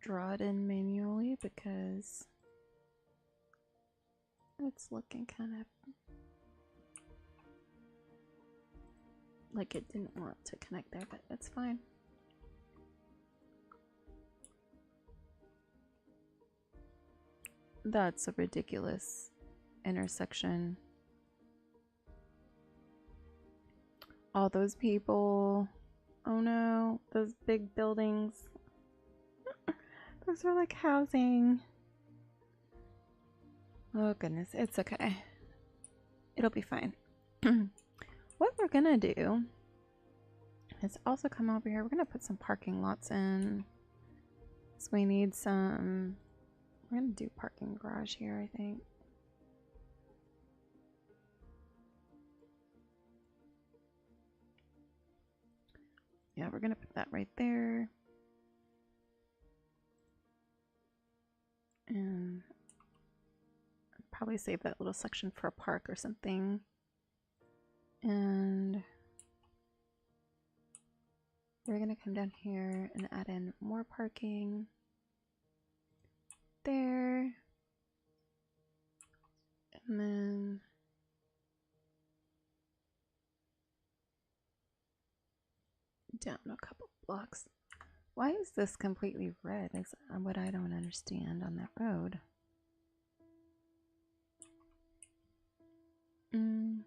draw it in manually because it's looking kind of like it didn't want to connect there, but that's fine. That's a ridiculous intersection. All those people Oh no, those big buildings. Those are like housing. Oh goodness, it's okay. It'll be fine. What we're gonna do is also come over here. We're gonna put some parking lots in. So we need some. We're gonna do parking garage here, I think. Yeah, we're gonna put that right there. And probably save that little section for a park or something. And we're gonna come down here and add in more parking there. And then down a couple blocks. Why is this completely red? Is what I don't understand on that road. And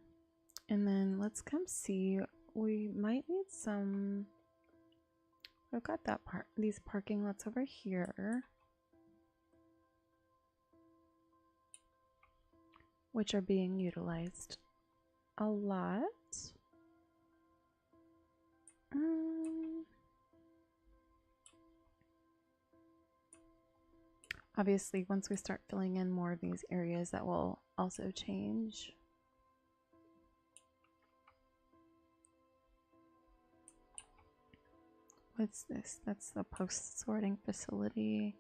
then let's come see. We might need some. I've got that part. These parking lots over here, which are being utilized a lot. Obviously, once we start filling in more of these areas, that will also change. What's this? That's the post sorting facility.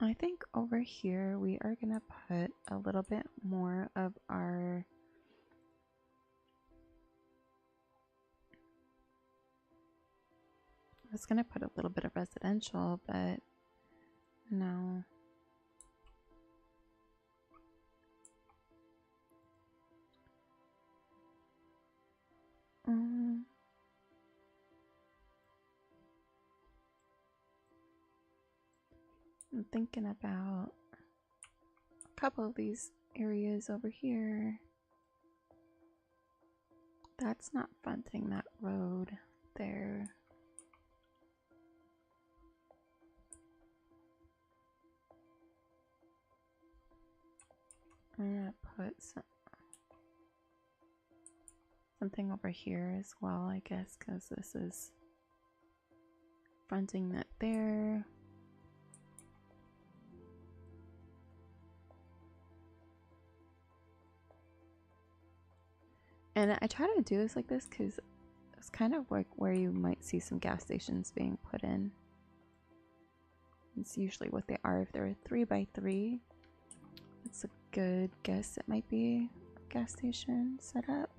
I think over here we are gonna put a little bit more of our I was gonna put a little bit of residential, but no. I'm thinking about a couple of these areas over here. That's not fronting that road there. I'm gonna put something over here as well, I guess, because this is fronting that there. And I try to do this like this because it's kind of like where you might see some gas stations being put in. It's usually what they are. If they're 3x3, it's a good guess it might be a gas station setup.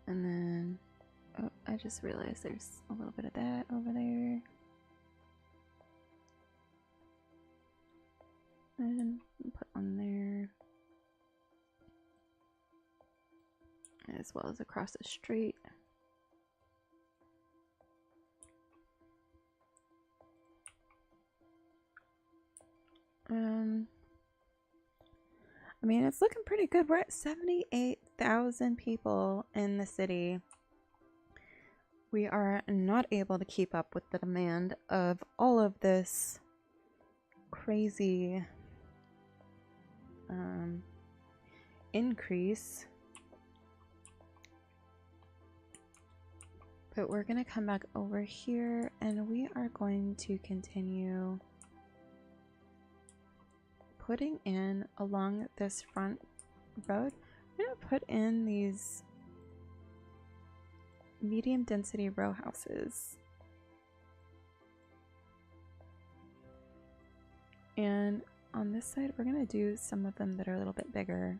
And then, oh, I just realized there's a little bit of that over there. And put one there. As well as across the street. I mean, it's looking pretty good. We're at 78,000 people in the city. We are not able to keep up with the demand of all of this crazy increase. But we're going to come back over here and we are going to continue putting in along this front road. I'm going to put in these medium density row houses. And on this side, we're going to do some of them that are a little bit bigger.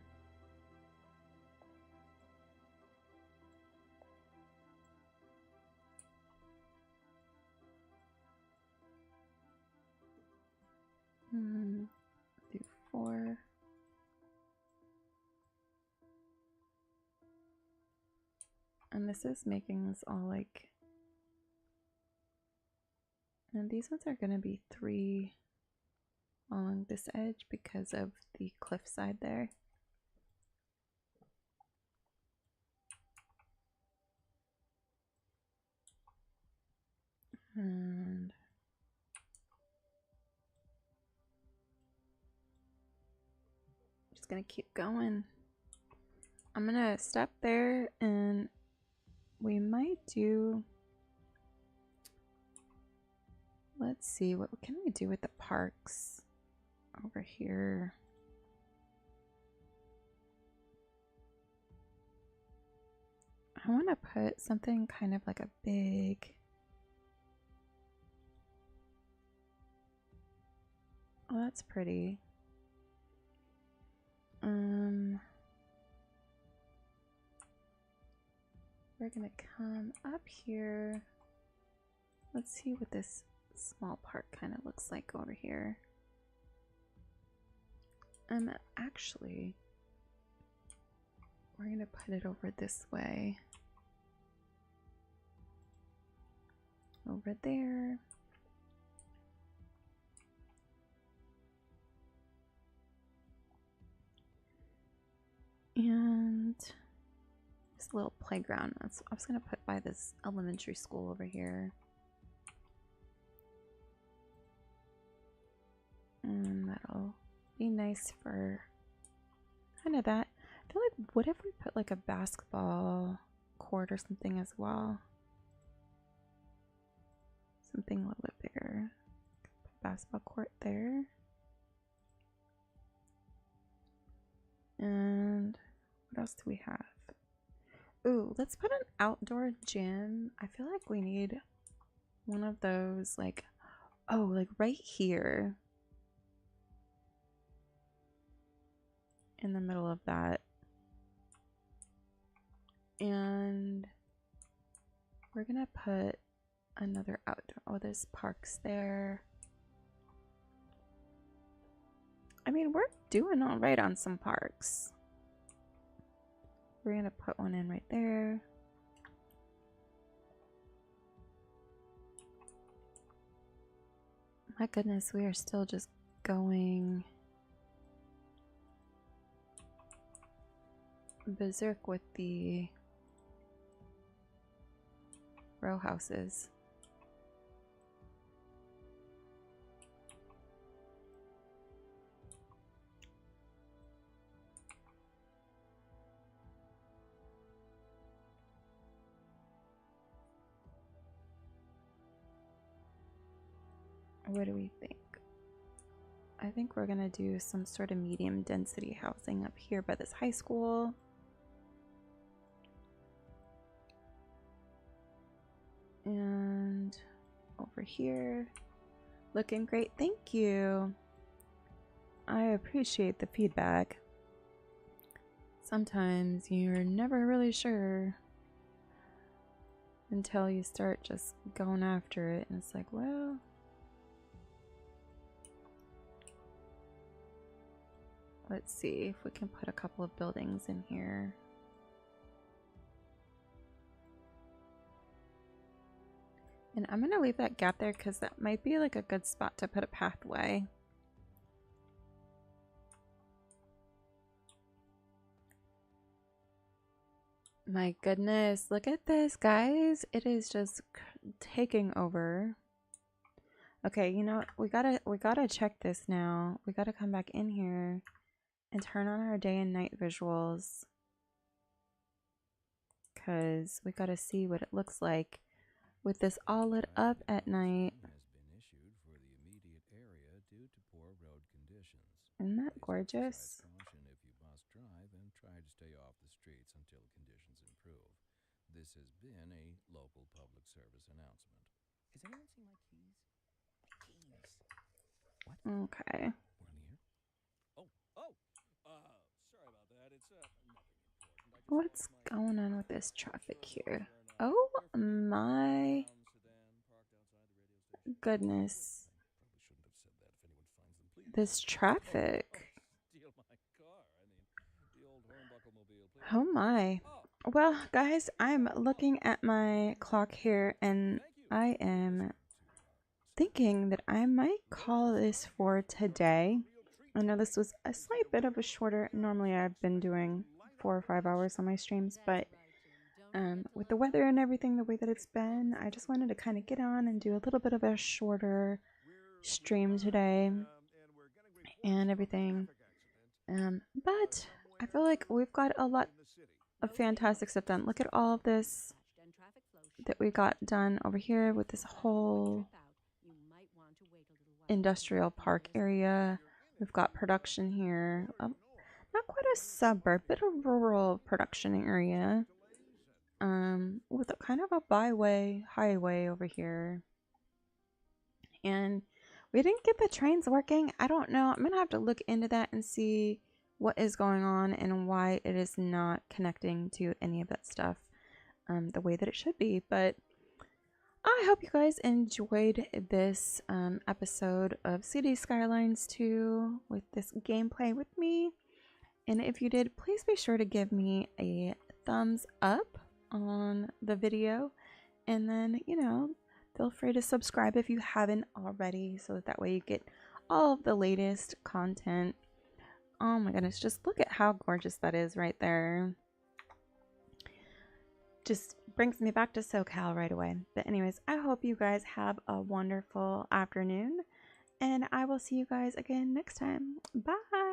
Do 4. And this is making this all like, and these ones are going to be 3 along this edge because of the cliffside there. And just gonna keep going. I'm gonna stop there and we might do, let's see, what can we do with the parks over here? I want to put something kind of like a big, oh, that's pretty. We're gonna come up here. Let's see what this small park kind of looks like over here. Actually, we're gonna put it over this way. Over there. And this little playground. I was gonna put by this elementary school over here. And that'll be nice for kind of that. I feel like, what if we put like a basketball court or something as well? Something a little bit bigger. Basketball court there. And what else do we have? Ooh, let's put an outdoor gym. I feel like we need one of those, like, oh, like right here. In the middle of that. And we're gonna put another outdoor. Oh, there's parks there. I mean, we're doing all right on some parks. We're gonna put one in right there. My goodness, we are still just going berserk with the row houses. What do we think? I think we're gonna do some sort of medium density housing up here by this high school. And over here. Looking great, thank you. I appreciate the feedback. Sometimes you're never really sure until you start just going after it, and it's like, well, let's see if we can put a couple of buildings in here. And I'm gonna leave that gap there because that might be like a good spot to put a pathway. My goodness, look at this, guys. It is just taking over. Okay, you know, we gotta check this now. We gotta come back in here and turn on our day and night visuals, because we gotta see what it looks like with this all lit up at night. Isn't that gorgeous? If you must drive, and try to stay off the streets until conditions improve. This has been a local public service announcement. Has anyone seen my keys? Keys. What? Okay. One here. Sorry about that. It's nothing important. What's going on with this traffic here? Oh my goodness. This traffic. Oh my. Well, guys, I'm looking at my clock here and I am thinking that I might call this for today. I know this was a slight bit of a shorter. Normally I've been doing 4 or 5 hours on my streams, but with the weather and everything the way that it's been, I just wanted to kind of get on and do a little bit of a shorter stream today and everything. But I feel like we've got a lot of fantastic stuff done. Look at all of this that we got done over here with this whole industrial park area. We've got production here. Not quite a suburb, but a rural production area. With a kind of a byway highway over here. And we didn't get the trains working. I don't know. I'm gonna have to look into that and see what is going on and why it is not connecting to any of that stuff the way that it should be. But I hope you guys enjoyed this episode of Cities Skylines 2 with this gameplay with me. And if you did, please be sure to give me a thumbs up on the video. And then, you know, feel free to subscribe if you haven't already, so that way you get all of the latest content. Oh my goodness, just look at how gorgeous that is right there. Just brings me back to SoCal right away. But anyways, I hope you guys have a wonderful afternoon, and I will see you guys again next time. Bye!